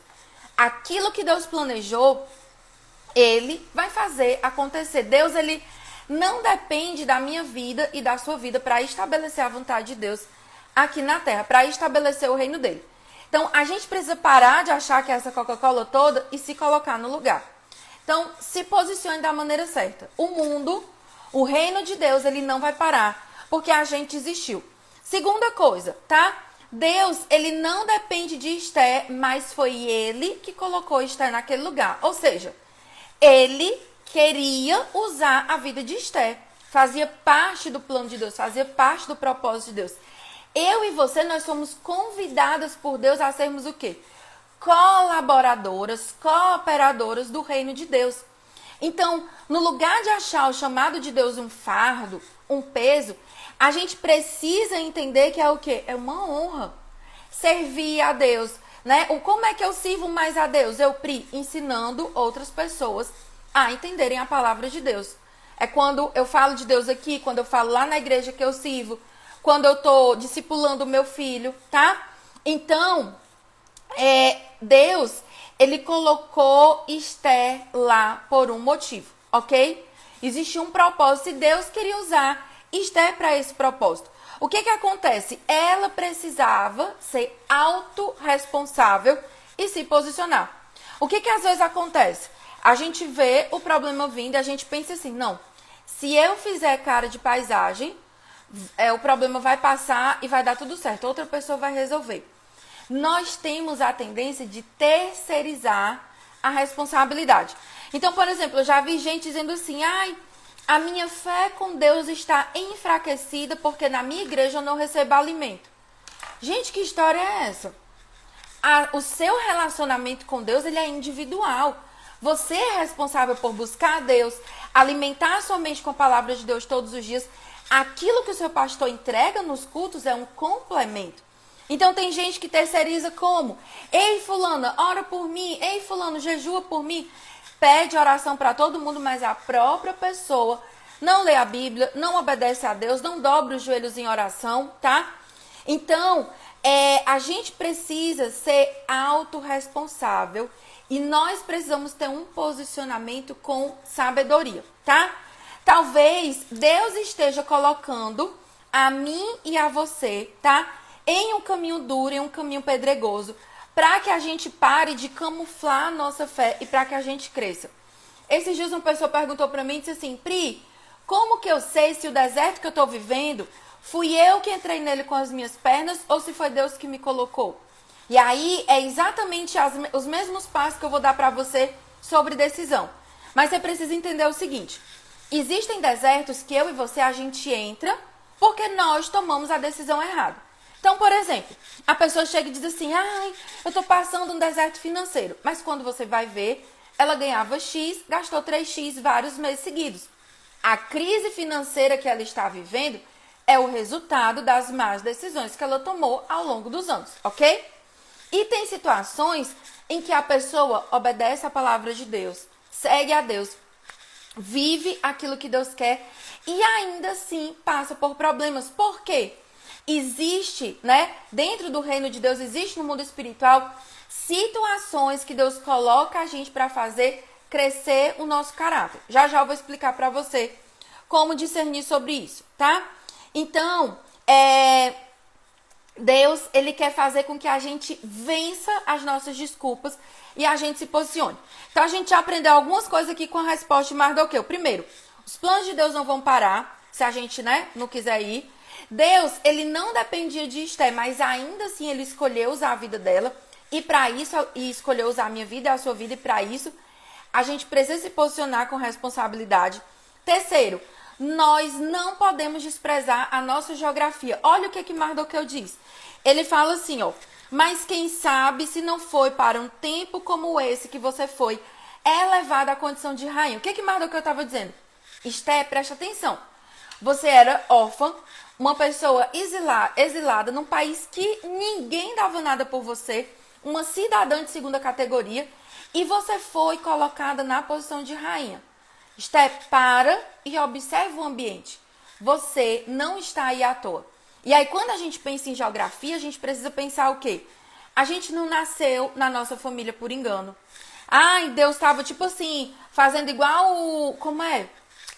Aquilo que Deus planejou, ele vai fazer acontecer. Deus, ele não depende da minha vida e da sua vida para estabelecer a vontade de Deus aqui na terra, para estabelecer o reino dele. Então, a gente precisa parar de achar que é essa Coca-Cola toda e se colocar no lugar. Então, se posicione da maneira certa. O mundo, o reino de Deus, ele não vai parar, porque a gente existiu. Segunda coisa, tá? Deus, ele não depende de Esther, mas foi ele que colocou Esther naquele lugar. Ou seja, ele queria usar a vida de Esther. Fazia parte do plano de Deus, fazia parte do propósito de Deus. Eu e você, nós somos convidadas por Deus a sermos o quê? Colaboradoras, cooperadoras do reino de Deus. Então, no lugar de achar o chamado de Deus um fardo, um peso, a gente precisa entender que é o quê? É uma honra servir a Deus, né? Como é que eu sirvo mais a Deus? Eu, ensinando outras pessoas a entenderem a palavra de Deus. É quando eu falo de Deus aqui, quando eu falo lá na igreja que eu sirvo, quando eu tô discipulando o meu filho, tá? Então, Deus, ele colocou Esther lá por um motivo, ok? Existia um propósito e Deus queria usar Esther para esse propósito. O que acontece? Ela precisava ser autorresponsável e se posicionar. O que às vezes acontece? A gente vê o problema vindo e a gente pensa assim, não, se eu fizer cara de paisagem, o problema vai passar e vai dar tudo certo, outra pessoa vai resolver. Nós temos a tendência de terceirizar a responsabilidade. Então, por exemplo, eu já vi gente dizendo assim, a minha fé com Deus está enfraquecida porque na minha igreja eu não recebo alimento. Gente, que história é essa? O seu relacionamento com Deus, ele é individual. Você é responsável por buscar a Deus, alimentar a sua mente com a palavra de Deus todos os dias. Aquilo que o seu pastor entrega nos cultos é um complemento. Então tem gente que terceiriza como? Ei, fulana, ora por mim. Ei, fulano, jejua por mim. Pede oração para todo mundo, mas a própria pessoa não lê a Bíblia, não obedece a Deus, não dobra os joelhos em oração, tá? Então, a gente precisa ser autorresponsável e nós precisamos ter um posicionamento com sabedoria, tá? Talvez Deus esteja colocando a mim e a você, tá? Em um caminho duro, em um caminho pedregoso, para que a gente pare de camuflar a nossa fé e para que a gente cresça. Esses dias uma pessoa perguntou para mim e disse assim, Pri, como que eu sei se o deserto que eu estou vivendo, fui eu que entrei nele com as minhas pernas ou se foi Deus que me colocou? E aí é exatamente os mesmos passos que eu vou dar para você sobre decisão. Mas você precisa entender o seguinte, existem desertos que eu e você a gente entra porque nós tomamos a decisão errada. Então, por exemplo, a pessoa chega e diz assim, eu tô passando um deserto financeiro. Mas quando você vai ver, ela ganhava X, gastou 3X vários meses seguidos. A crise financeira que ela está vivendo é o resultado das más decisões que ela tomou ao longo dos anos, ok? E tem situações em que a pessoa obedece a palavra de Deus, segue a Deus, vive aquilo que Deus quer e ainda assim passa por problemas. Por quê? Existe, né, dentro do reino de Deus, existe no mundo espiritual situações que Deus coloca a gente para fazer crescer o nosso caráter. Já eu vou explicar para você como discernir sobre isso, tá? Então, Deus, ele quer fazer com que a gente vença as nossas desculpas e a gente se posicione. Então, a gente já aprendeu algumas coisas aqui com a resposta de Mardoqueu. Primeiro, os planos de Deus não vão parar se a gente, né, não quiser ir. Deus, ele não dependia de Esther, mas ainda assim ele escolheu usar a vida dela. E para isso, e escolheu usar a minha vida e a sua vida. E para isso, a gente precisa se posicionar com responsabilidade. Terceiro, nós não podemos desprezar a nossa geografia. Olha o que Mardoqueu diz. Ele fala assim, mas quem sabe se não foi para um tempo como esse que você foi elevada à condição de rainha. O que Mardoqueu estava dizendo? Esther, presta atenção. Você era órfã, uma pessoa exilada num país que ninguém dava nada por você, uma cidadã de segunda categoria, e você foi colocada na posição de rainha. Esther, para e observa o ambiente. Você não está aí à toa. E aí, quando a gente pensa em geografia, a gente precisa pensar o quê? A gente não nasceu na nossa família por engano. Deus estava, tipo assim, fazendo igual como é?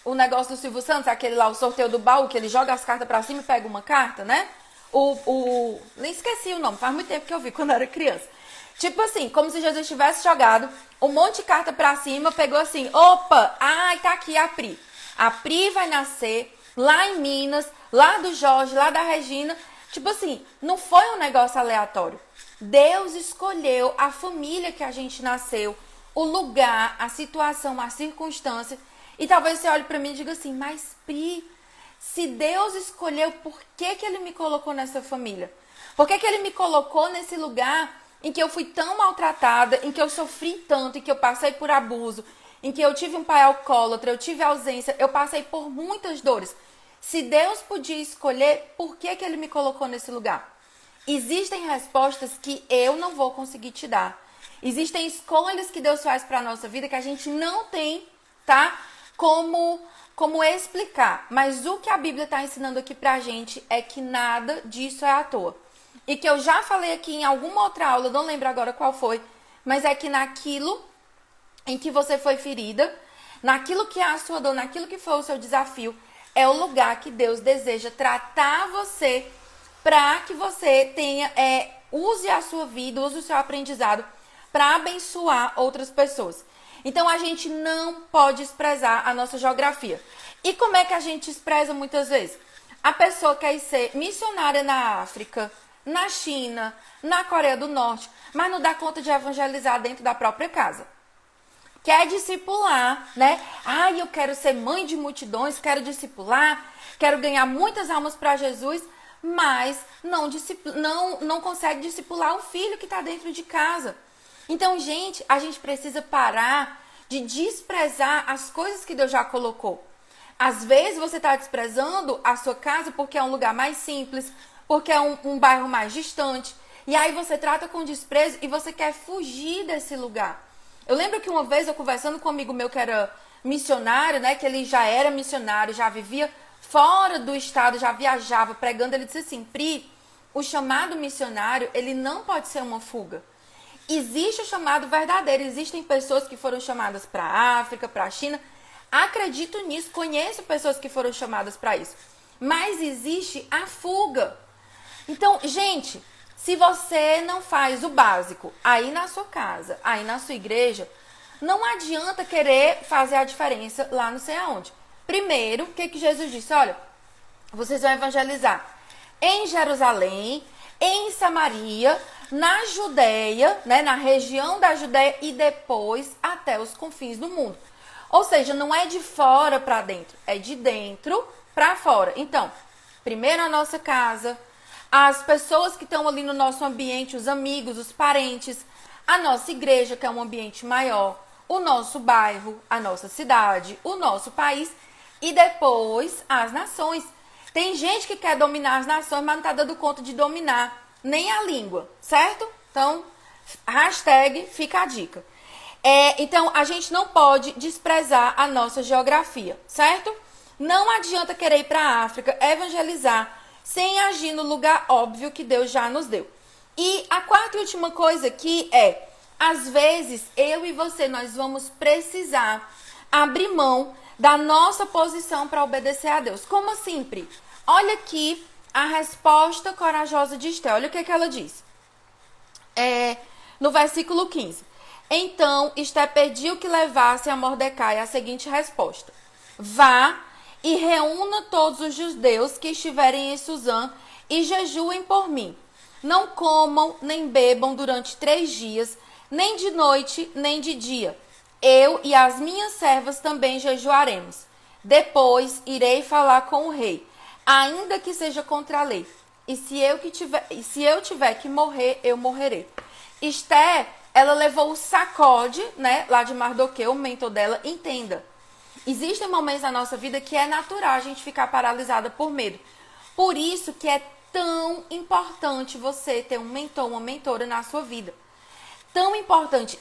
O negócio do Silvio Santos, aquele lá, o sorteio do baú, que ele joga as cartas pra cima e pega uma carta, né? Nem esqueci o nome, faz muito tempo que eu vi quando eu era criança. Tipo assim, como se Jesus tivesse jogado um monte de carta pra cima, pegou assim, opa, tá aqui a Pri. A Pri vai nascer lá em Minas, lá do Jorge, lá da Regina, Tipo assim, não foi um negócio aleatório. Deus escolheu a família que a gente nasceu, o lugar, a situação, a circunstância. E talvez você olhe pra mim e diga assim, mas Pri, se Deus escolheu, por que que Ele me colocou nessa família? Por que que Ele me colocou nesse lugar em que eu fui tão maltratada, em que eu sofri tanto, em que eu passei por abuso, em que eu tive um pai alcoólatra, eu tive ausência, eu passei por muitas dores. Se Deus podia escolher, por que que Ele me colocou nesse lugar? Existem respostas que eu não vou conseguir te dar. Existem escolhas que Deus faz para a nossa vida que a gente não tem, tá? Como explicar. Mas o que a Bíblia está ensinando aqui pra gente é que nada disso é à toa. E que eu já falei aqui em alguma outra aula, não lembro agora qual foi, mas é que naquilo em que você foi ferida, naquilo que é a sua dor, naquilo que foi o seu desafio, é o lugar que Deus deseja tratar você para que você tenha, use a sua vida, use o seu aprendizado para abençoar outras pessoas. Então a gente não pode desprezar a nossa geografia. E como é que a gente despreza muitas vezes? A pessoa quer ser missionária na África, na China, na Coreia do Norte, mas não dá conta de evangelizar dentro da própria casa. Quer discipular, né? Eu quero ser mãe de multidões, quero discipular, quero ganhar muitas almas para Jesus, mas não consegue discipular o filho que está dentro de casa. Então, gente, a gente precisa parar de desprezar as coisas que Deus já colocou. Às vezes você está desprezando a sua casa porque é um lugar mais simples, porque é um bairro mais distante. E aí você trata com desprezo e você quer fugir desse lugar. Eu lembro que uma vez eu conversando com um amigo meu que era missionário, né? Que ele já era missionário, já vivia fora do estado, já viajava pregando. Ele disse assim, Pri, o chamado missionário, ele não pode ser uma fuga. Existe o chamado verdadeiro. Existem pessoas que foram chamadas para a África, para a China. Acredito nisso, conheço pessoas que foram chamadas para isso. Mas existe a fuga. Então, gente, se você não faz o básico aí na sua casa, aí na sua igreja, não adianta querer fazer a diferença lá não sei aonde. Primeiro, o que Jesus disse? Olha, vocês vão evangelizar em Jerusalém, em Samaria, na Judeia, né, na região da Judeia e depois até os confins do mundo. Ou seja, não é de fora para dentro, é de dentro para fora. Então, primeiro a nossa casa, as pessoas que estão ali no nosso ambiente, os amigos, os parentes, a nossa igreja, que é um ambiente maior, o nosso bairro, a nossa cidade, o nosso país e depois as nações. Tem gente que quer dominar as nações, mas não está dando conta de dominar nem a língua, certo? Então, hashtag fica a dica. Então, a gente não pode desprezar a nossa geografia, certo? Não adianta querer ir para a África, evangelizar, sem agir no lugar óbvio que Deus já nos deu. E a quarta e última coisa aqui é, às vezes, eu e você, nós vamos precisar abrir mão da nossa posição para obedecer a Deus. Como assim, Pri? Olha aqui a resposta corajosa de Esté. Olha o que ela diz. No versículo 15. Então, Esté pediu que levassem a Mordecai a seguinte resposta. Vá e reúna todos os judeus que estiverem em Suzã e jejuem por mim. Não comam nem bebam durante 3 dias, nem de noite, nem de dia. Eu e as minhas servas também jejuaremos. Depois irei falar com o rei, ainda que seja contra a lei. E se eu tiver que morrer, eu morrerei. Esté, ela levou o sacode, né, lá de Mardoqueu, o mentor dela, entenda. Existem momentos na nossa vida que é natural a gente ficar paralisada por medo. Por isso que é tão importante você ter um mentor, uma mentora na sua vida. Tão importante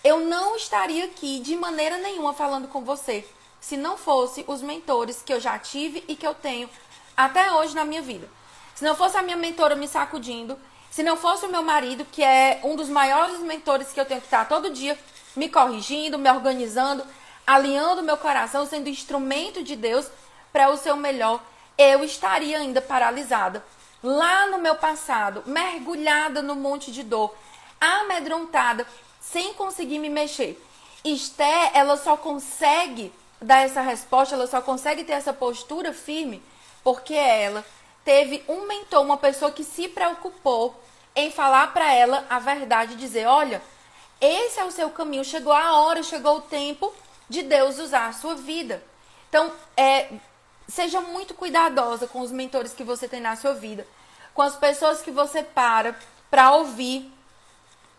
eu não estaria aqui de maneira nenhuma falando com você se não fosse os mentores que eu já tive e que eu tenho até hoje na minha vida. Se não fosse a minha mentora me sacudindo, se não fosse o meu marido, que é um dos maiores mentores que eu tenho que estar todo dia me corrigindo, me organizando, alinhando meu coração, sendo instrumento de Deus para o seu melhor, eu estaria ainda paralisada, lá no meu passado, mergulhada no monte de dor, amedrontada, sem conseguir me mexer. Esté, ela só consegue dar essa resposta, ela só consegue ter essa postura firme, porque ela teve um mentor, uma pessoa que se preocupou em falar para ela a verdade, dizer, olha, esse é o seu caminho, chegou a hora, chegou o tempo de Deus usar a sua vida. Então, seja muito cuidadosa com os mentores que você tem na sua vida, com as pessoas que você para ouvir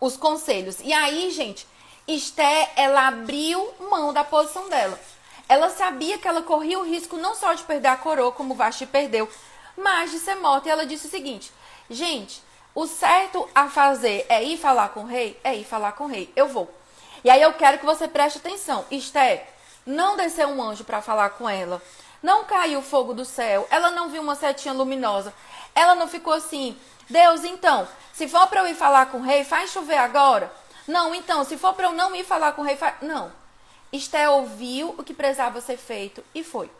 os conselhos. E aí, gente, Esté, ela abriu mão da posição dela. Ela sabia que ela corria o risco não só de perder a coroa, como Vasti perdeu, mas de ser morta. E ela disse o seguinte, gente, o certo a fazer é ir falar com o rei? É ir falar com o rei. Eu vou. E aí eu quero que você preste atenção. Esté, não desceu um anjo para falar com ela. Não caiu fogo do céu. Ela não viu uma setinha luminosa. Ela não ficou assim, Deus, então, se for para eu ir falar com o rei, faz chover agora. Não, então, se for para eu não ir falar com o rei, faz... Não. Esté ouviu o que precisava ser feito e foi.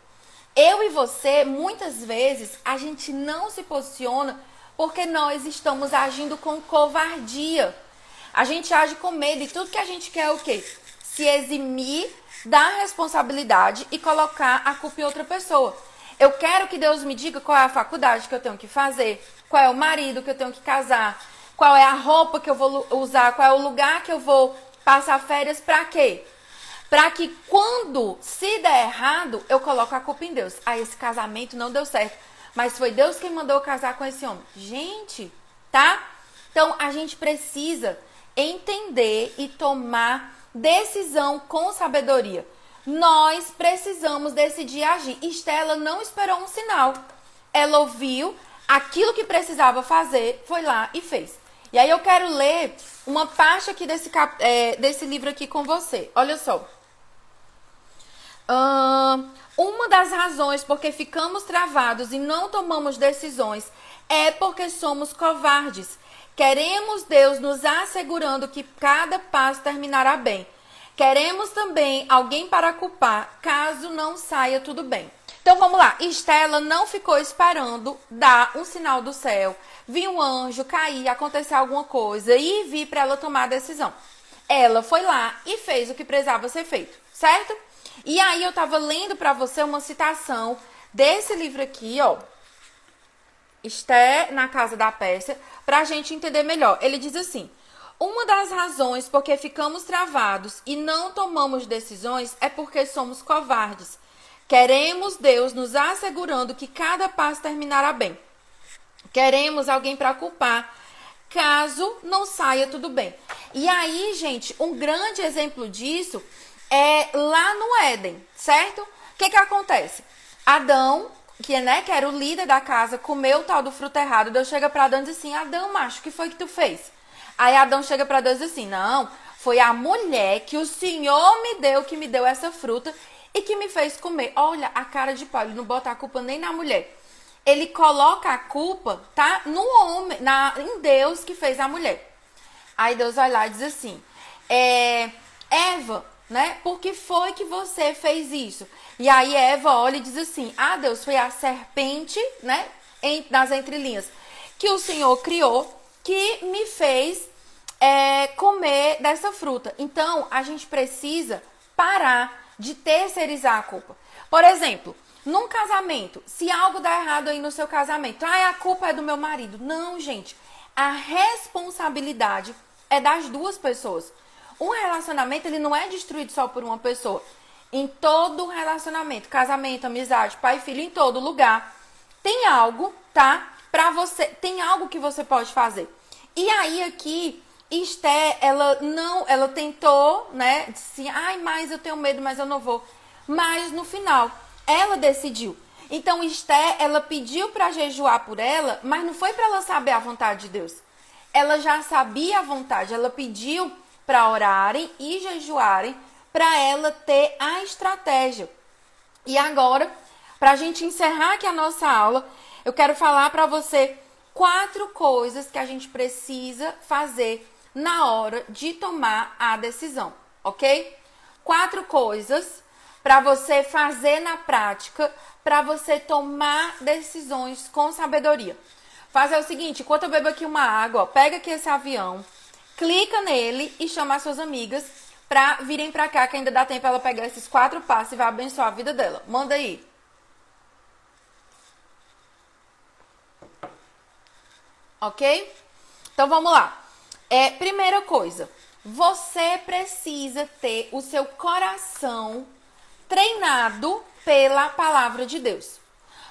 Eu e você, muitas vezes, a gente não se posiciona porque nós estamos agindo com covardia. A gente age com medo e tudo que a gente quer é o quê? Se eximir da responsabilidade e colocar a culpa em outra pessoa. Eu quero que Deus me diga qual é a faculdade que eu tenho que fazer, qual é o marido que eu tenho que casar, qual é a roupa que eu vou usar, qual é o lugar que eu vou passar férias, pra quê? Para que quando se der errado, eu coloco a culpa em Deus. Ah, esse casamento não deu certo, mas foi Deus quem mandou eu casar com esse homem. Gente, tá? Então, a gente precisa entender e tomar decisão com sabedoria. Nós precisamos decidir agir. Estela não esperou um sinal. Ela ouviu aquilo que precisava fazer, foi lá e fez. E aí eu quero ler uma parte aqui desse livro aqui com você. Olha só. Uma das razões porque ficamos travados e não tomamos decisões é porque somos covardes. Queremos Deus nos assegurando que cada passo terminará bem. Queremos também alguém para culpar caso não saia tudo bem. Então vamos lá. Estela não ficou esperando dar um sinal do céu, vir um anjo, cair, acontecer alguma coisa e vir para ela tomar a decisão. Ela foi lá e fez o que precisava ser feito, certo? E aí eu tava lendo para você uma citação desse livro aqui, ó. Esté na Casa da Pérsia, pra gente entender melhor. Ele diz assim: uma das razões porque ficamos travados e não tomamos decisões é porque somos covardes. Queremos Deus nos assegurando que cada passo terminará bem. Queremos alguém para culpar caso não saia tudo bem. E aí, gente, um grande exemplo disso é lá no Éden, certo? O que acontece? Adão, que era o líder da casa, comeu o tal do fruto errado. Deus chega para Adão e diz assim: Adão, macho, o que foi que tu fez? Aí Adão chega para Deus e diz assim: não, foi a mulher que o Senhor me deu, que me deu essa fruta e que me fez comer. Olha a cara de pau, ele não bota a culpa nem na mulher. Ele coloca a culpa, tá, no homem, em Deus que fez a mulher. Aí Deus vai lá e diz assim: Eva, né, por que foi que você fez isso? E aí Eva olha e diz assim: ah, Deus, foi a serpente, né, nas entrelinhas, que o Senhor criou, que me fez comer dessa fruta. Então, a gente precisa parar de terceirizar a culpa. Por exemplo, num casamento, se algo dá errado aí no seu casamento, a culpa é do meu marido. Não, gente, a responsabilidade é das duas pessoas. Um relacionamento, ele não é destruído só por uma pessoa. Em todo relacionamento, casamento, amizade, pai e filho, em todo lugar, tem algo, tá? Pra você, tem algo que você pode fazer. E aí aqui, Esté, ela tentou, né? Disse, mas eu tenho medo, mas eu não vou. Mas no final, ela decidiu. Então Esté, ela pediu para jejuar por ela, mas não foi para ela saber a vontade de Deus. Ela já sabia a vontade, ela pediu para orarem e jejuarem, para ela ter a estratégia. E agora, para a gente encerrar aqui a nossa aula, eu quero falar para você 4 coisas que a gente precisa fazer na hora de tomar a decisão, ok? 4 coisas para você fazer na prática, para você tomar decisões com sabedoria. Fazer o seguinte: enquanto eu bebo aqui uma água, ó, pega aqui esse avião, clica nele e chama as suas amigas para virem para cá, que ainda dá tempo ela pegar esses 4 passos e vai abençoar a vida dela. Manda aí. ok? Então vamos lá. Primeira coisa, você precisa ter o seu coração treinado pela palavra de Deus.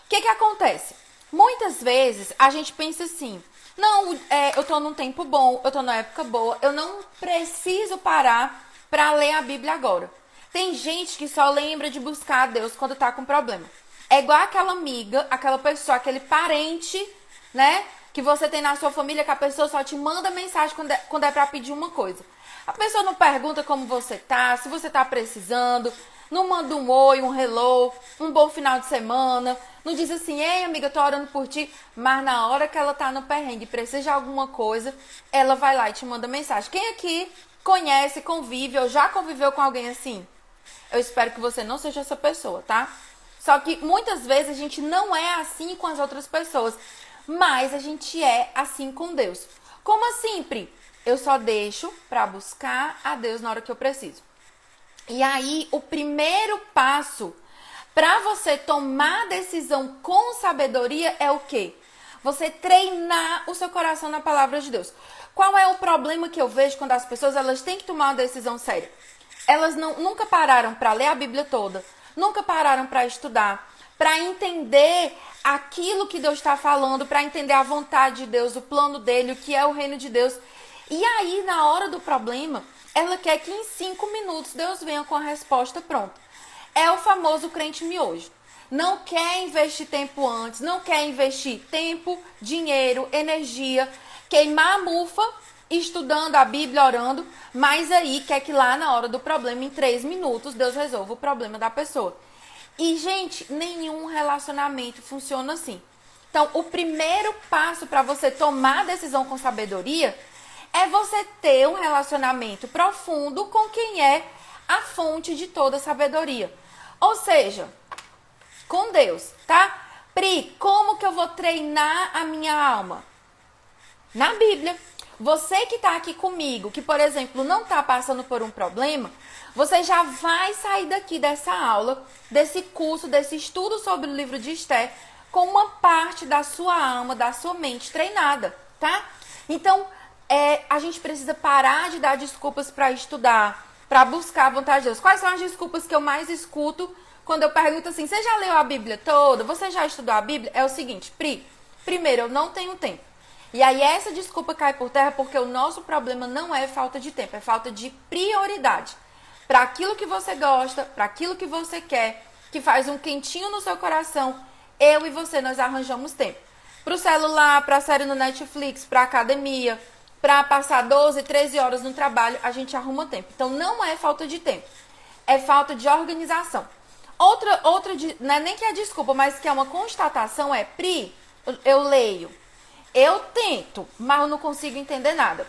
O que acontece? Muitas vezes a gente pensa assim, não, eu tô num tempo bom, eu tô numa época boa, eu não preciso parar para ler a Bíblia agora. Tem gente que só lembra de buscar a Deus quando tá com problema. É igual aquela amiga, aquela pessoa, aquele parente, né, que você tem na sua família, que a pessoa só te manda mensagem quando é pra pedir uma coisa. A pessoa não pergunta como você tá, se você tá precisando, não manda um oi, um hello, um bom final de semana, não diz assim, ei amiga, tô orando por ti, mas na hora que ela tá no perrengue, precisa de alguma coisa, ela vai lá e te manda mensagem. Quem aqui conhece, convive ou já conviveu com alguém assim? Eu espero que você não seja essa pessoa, tá? Só que muitas vezes a gente não é assim com as outras pessoas, mas a gente é assim com Deus. Como assim, Pri? Eu só deixo pra buscar a Deus na hora que eu preciso. E aí, o primeiro passo para você tomar a decisão com sabedoria é o quê? Você treinar o seu coração na palavra de Deus. Qual é o problema que eu vejo quando as pessoas elas têm que tomar uma decisão séria? Elas nunca pararam para ler a Bíblia toda, nunca pararam para estudar, para entender aquilo que Deus está falando, para entender a vontade de Deus, o plano dele, o que é o reino de Deus. E aí, na hora do problema, ela quer que em 5 minutos Deus venha com a resposta pronta. É o famoso crente miojo. Não quer investir tempo antes, não quer investir tempo, dinheiro, energia, queimar a mufa, estudando a Bíblia, orando, mas aí quer que lá na hora do problema, em 3 minutos, Deus resolva o problema da pessoa. E, gente, nenhum relacionamento funciona assim. Então, o primeiro passo para você tomar a decisão com sabedoria é você ter um relacionamento profundo com quem é a fonte de toda sabedoria. Ou seja, com Deus, tá? Pri, como que eu vou treinar a minha alma? Na Bíblia. Você que tá aqui comigo, que, por exemplo, não tá passando por um problema, você já vai sair daqui dessa aula, desse curso, desse estudo sobre o livro de Esther, com uma parte da sua alma, da sua mente treinada, tá? Então, a gente precisa parar de dar desculpas para estudar, para buscar a vontade de Deus. Quais são as desculpas que eu mais escuto quando eu pergunto assim, você já leu a Bíblia toda? Você já estudou a Bíblia? É o seguinte, Pri, primeiro, eu não tenho tempo. E aí essa desculpa cai por terra porque o nosso problema não é falta de tempo, é falta de prioridade. Para aquilo que você gosta, para aquilo que você quer, que faz um quentinho no seu coração, eu e você, nós arranjamos tempo. Para o celular, para a série no Netflix, para a academia, para passar 12, 13 horas no trabalho, a gente arruma tempo. Então não é falta de tempo, é falta de organização. Outra não é nem que é desculpa, mas que é uma constatação é, Pri, eu leio. Eu tento, mas eu não consigo entender nada.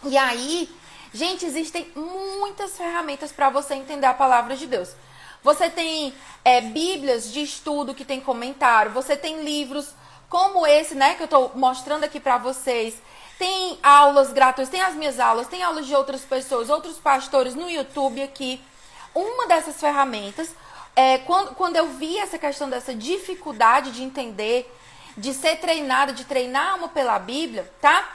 E aí, gente, existem muitas ferramentas para você entender a palavra de Deus. Você tem bíblias de estudo que tem comentário. Você tem livros como esse, né, que eu estou mostrando aqui para vocês. Tem aulas gratuitas, tem as minhas aulas, tem aulas de outras pessoas, outros pastores no YouTube aqui. Uma dessas ferramentas, quando eu vi essa questão dessa dificuldade de entender, de ser treinada, de treinar a alma pela Bíblia, tá?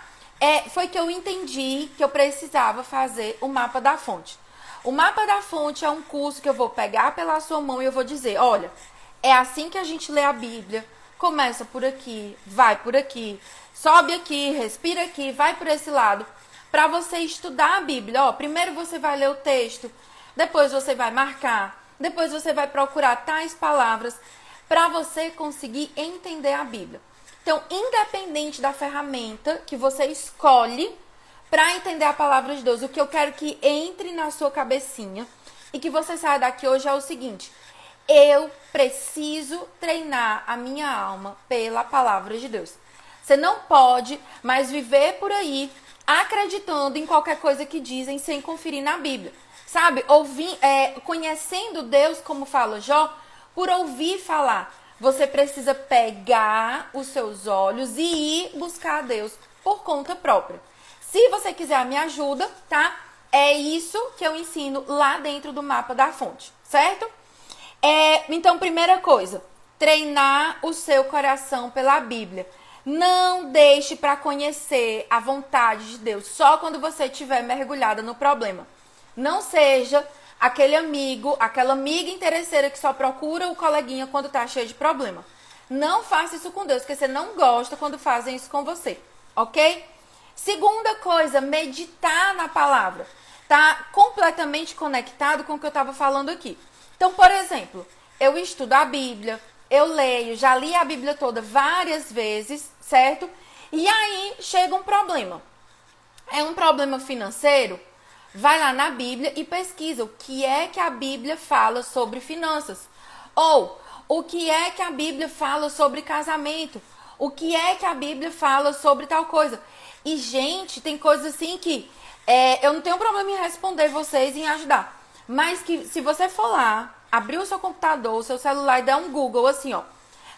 Foi que eu entendi que eu precisava fazer o mapa da fonte. O mapa da fonte é um curso que eu vou pegar pela sua mão e eu vou dizer, olha, é assim que a gente lê a Bíblia, começa por aqui, vai por aqui, sobe aqui, respira aqui, vai por esse lado, para você estudar a Bíblia. Ó, primeiro você vai ler o texto, depois você vai marcar, depois você vai procurar tais palavras, para você conseguir entender a Bíblia. Então, independente da ferramenta que você escolhe para entender a palavra de Deus, o que eu quero que entre na sua cabecinha e que você saia daqui hoje é o seguinte: eu preciso treinar a minha alma pela palavra de Deus. Você não pode mais viver por aí acreditando em qualquer coisa que dizem sem conferir na Bíblia. Sabe? Conhecendo Deus, como fala Jó, por ouvir falar. Você precisa pegar os seus olhos e ir buscar a Deus por conta própria. Se você quiser a minha ajuda, tá? É isso que eu ensino lá dentro do mapa da fonte, certo? Então, primeira coisa, treinar o seu coração pela Bíblia. Não deixe para conhecer a vontade de Deus só quando você estiver mergulhada no problema. Não seja aquele amigo, aquela amiga interesseira que só procura o coleguinha quando tá cheio de problema. Não faça isso com Deus, porque você não gosta quando fazem isso com você, ok? Segunda coisa, meditar na palavra. Tá completamente conectado com o que eu estava falando aqui. Então, por exemplo, eu estudo a Bíblia, eu leio, já li a Bíblia toda várias vezes, certo? E aí chega um problema. É um problema financeiro? Vai lá na Bíblia e pesquisa o que é que a Bíblia fala sobre finanças. Ou o que é que a Bíblia fala sobre casamento. O que é que a Bíblia fala sobre tal coisa. E, gente, tem coisas assim que eu não tenho problema em responder vocês, em ajudar. Mas que se você for lá, abrir o seu computador, o seu celular e dar um Google assim, ó.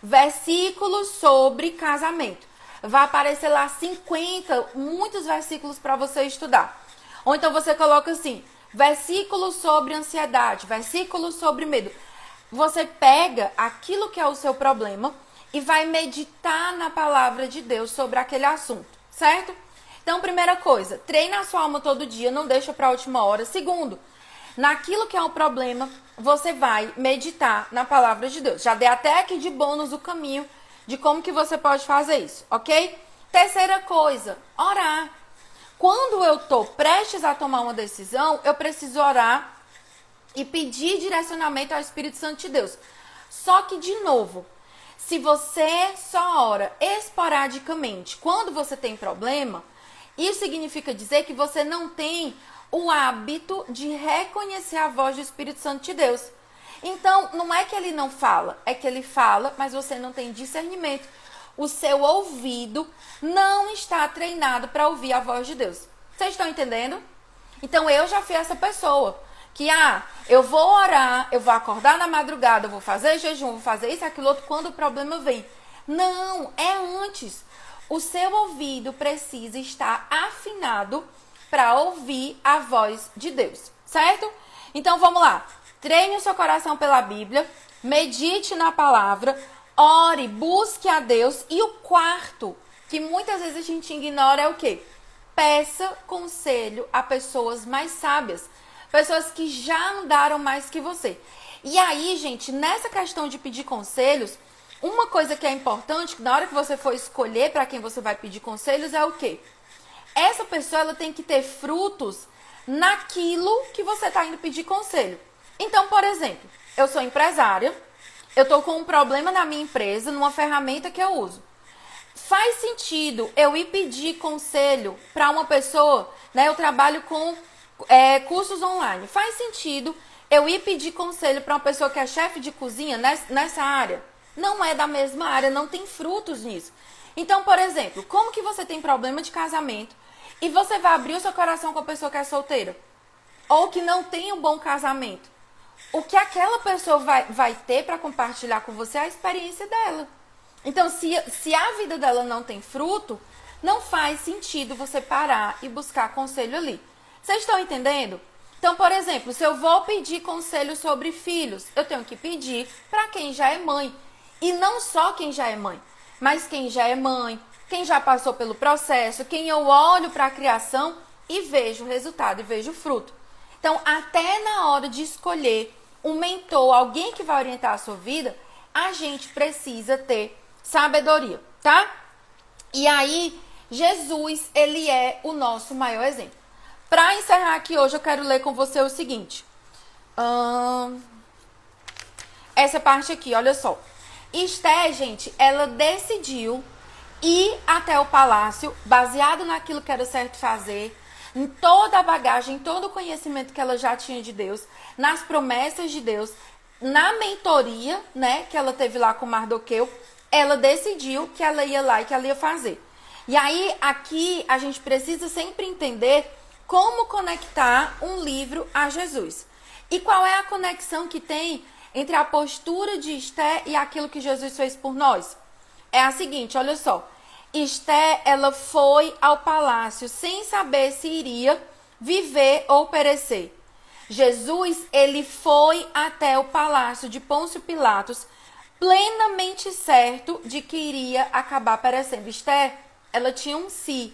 Versículos sobre casamento. Vai aparecer lá 50, muitos versículos para você estudar. Ou então você coloca assim, versículos sobre ansiedade, versículos sobre medo. Você pega aquilo que é o seu problema e vai meditar na palavra de Deus sobre aquele assunto, certo? Então, primeira coisa, treina a sua alma todo dia, não deixa para a última hora. Segundo, naquilo que é o problema, você vai meditar na palavra de Deus. Já dei até aqui de bônus o caminho de como que você pode fazer isso, ok? Terceira coisa, orar. Quando eu tô prestes a tomar uma decisão, eu preciso orar e pedir direcionamento ao Espírito Santo de Deus. Só que, de novo, se você só ora esporadicamente quando você tem problema, isso significa dizer que você não tem o hábito de reconhecer a voz do Espírito Santo de Deus. Então, não é que ele não fala, é que ele fala, mas você não tem discernimento. O seu ouvido não está treinado para ouvir a voz de Deus. Vocês estão entendendo? Então, eu já fui essa pessoa que, eu vou orar, eu vou acordar na madrugada, eu vou fazer jejum, vou fazer isso, aquilo outro, quando o problema vem. Não, é antes. O seu ouvido precisa estar afinado para ouvir a voz de Deus, certo? Então, vamos lá. Treine o seu coração pela Bíblia, medite na palavra, ore, busque a Deus. E o quarto, que muitas vezes a gente ignora, é o quê? Peça conselho a pessoas mais sábias, pessoas que já andaram mais que você. E aí, gente, nessa questão de pedir conselhos, uma coisa que é importante, que na hora que você for escolher para quem você vai pedir conselhos, é o quê? Essa pessoa ela tem que ter frutos naquilo que você está indo pedir conselho. Então, por exemplo, eu sou empresária, eu estou com um problema na minha empresa, numa ferramenta que eu uso. Faz sentido eu ir pedir conselho para uma pessoa, né? Eu trabalho com cursos online. Faz sentido eu ir pedir conselho para uma pessoa que é chefe de cozinha nessa área? Não é da mesma área, não tem frutos nisso. Então, por exemplo, como que você tem problema de casamento e você vai abrir o seu coração com a pessoa que é solteira? Ou que não tem um bom casamento? O que aquela pessoa vai ter para compartilhar com você é a experiência dela. Então, se a vida dela não tem fruto, não faz sentido você parar e buscar conselho ali. Vocês estão entendendo? Então, por exemplo, se eu vou pedir conselho sobre filhos, eu tenho que pedir para quem já é mãe. E não só quem já é mãe, mas quem já é mãe, quem já passou pelo processo, quem eu olho para a criação e vejo o resultado e vejo o fruto. Então, até na hora de escolher um mentor, alguém que vai orientar a sua vida, a gente precisa ter sabedoria, tá? E aí, Jesus, ele é o nosso maior exemplo. Para encerrar aqui hoje, eu quero ler com você o seguinte. Essa parte aqui, olha só. Esté, gente, ela decidiu ir até o palácio, baseado naquilo que era certo fazer, em toda a bagagem, em todo o conhecimento que ela já tinha de Deus, nas promessas de Deus, na mentoria, né, que ela teve lá com Mardoqueu, ela decidiu que ela ia lá e que ela ia fazer. E aí, aqui, a gente precisa sempre entender como conectar um livro a Jesus. E qual é a conexão que tem entre a postura de Esté e aquilo que Jesus fez por nós? É a seguinte, olha só. Esté, ela foi ao palácio sem saber se iria viver ou perecer. Jesus, ele foi até o palácio de Pôncio Pilatos plenamente certo de que iria acabar perecendo. Esther, ela tinha um si.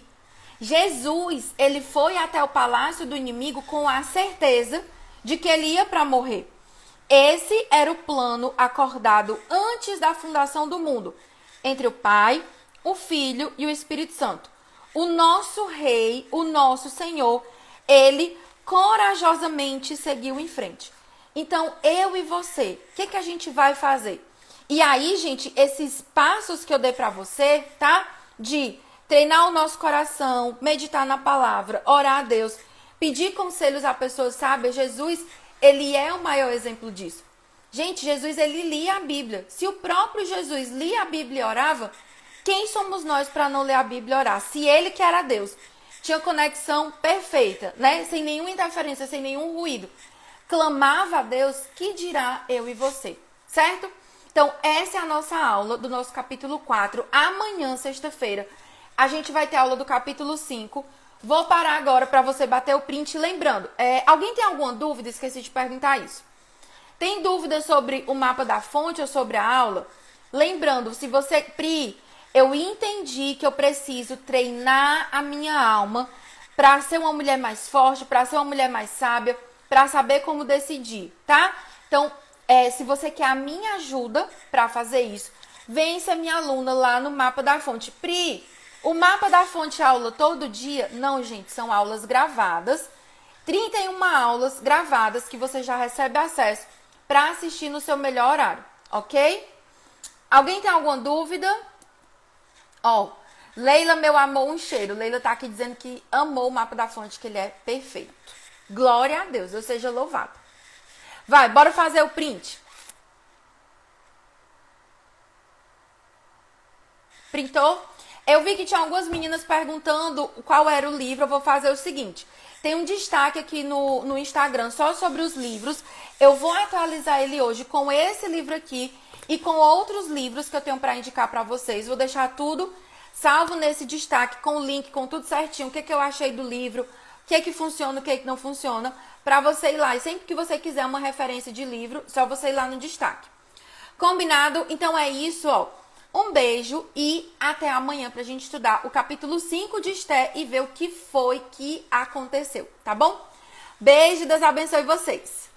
Jesus, ele foi até o palácio do inimigo com a certeza de que ele ia para morrer. Esse era o plano acordado antes da fundação do mundo, entre o Pai, o Filho e o Espírito Santo. O nosso Rei, o nosso Senhor, ele corajosamente seguiu em frente. Então, eu e você, o que a gente vai fazer? E aí, gente, esses passos que eu dei pra você, tá? De treinar o nosso coração, meditar na palavra, orar a Deus, pedir conselhos a pessoas sábias. Jesus, ele é o maior exemplo disso. Gente, Jesus, ele lia a Bíblia. Se o próprio Jesus lia a Bíblia e orava, quem somos nós para não ler a Bíblia e orar? Se ele, que era Deus, tinha conexão perfeita, né? Sem nenhuma interferência, sem nenhum ruído, clamava a Deus, que dirá eu e você, certo? Então, essa é a nossa aula do nosso capítulo 4. Amanhã, sexta-feira, a gente vai ter aula do capítulo 5. Vou parar agora para você bater o print. Lembrando, alguém tem alguma dúvida? Esqueci de perguntar isso. Tem dúvida sobre o mapa da fonte ou sobre a aula? Lembrando, se você... Pri, eu entendi que eu preciso treinar a minha alma para ser uma mulher mais forte, para ser uma mulher mais sábia, para saber como decidir, tá? Então, se você quer a minha ajuda para fazer isso, vem ser minha aluna lá no Mapa da Fonte. Pri, o Mapa da Fonte é aula todo dia? Não, gente, são aulas gravadas. 31 aulas gravadas que você já recebe acesso para assistir no seu melhor horário, ok? Alguém tem alguma dúvida? Ó, Leila, meu amor, um cheiro. Leila tá aqui dizendo que amou o Mapa da Fonte, que ele é perfeito. Glória a Deus, eu seja louvado. Vai, bora fazer o print. Printou? Eu vi que tinha algumas meninas perguntando qual era o livro. Eu vou fazer o seguinte. Tem um destaque aqui no Instagram só sobre os livros. Eu vou atualizar ele hoje com esse livro aqui e com outros livros que eu tenho para indicar para vocês. Vou deixar tudo salvo nesse destaque, com o link, com tudo certinho. O que eu achei do livro, o que funciona, o que não funciona, para você ir lá. E sempre que você quiser uma referência de livro, só você ir lá no destaque. Combinado? Então é isso, ó. Um beijo e até amanhã pra gente estudar o capítulo 5 de Esther e ver o que foi que aconteceu, tá bom? Beijo, Deus abençoe vocês.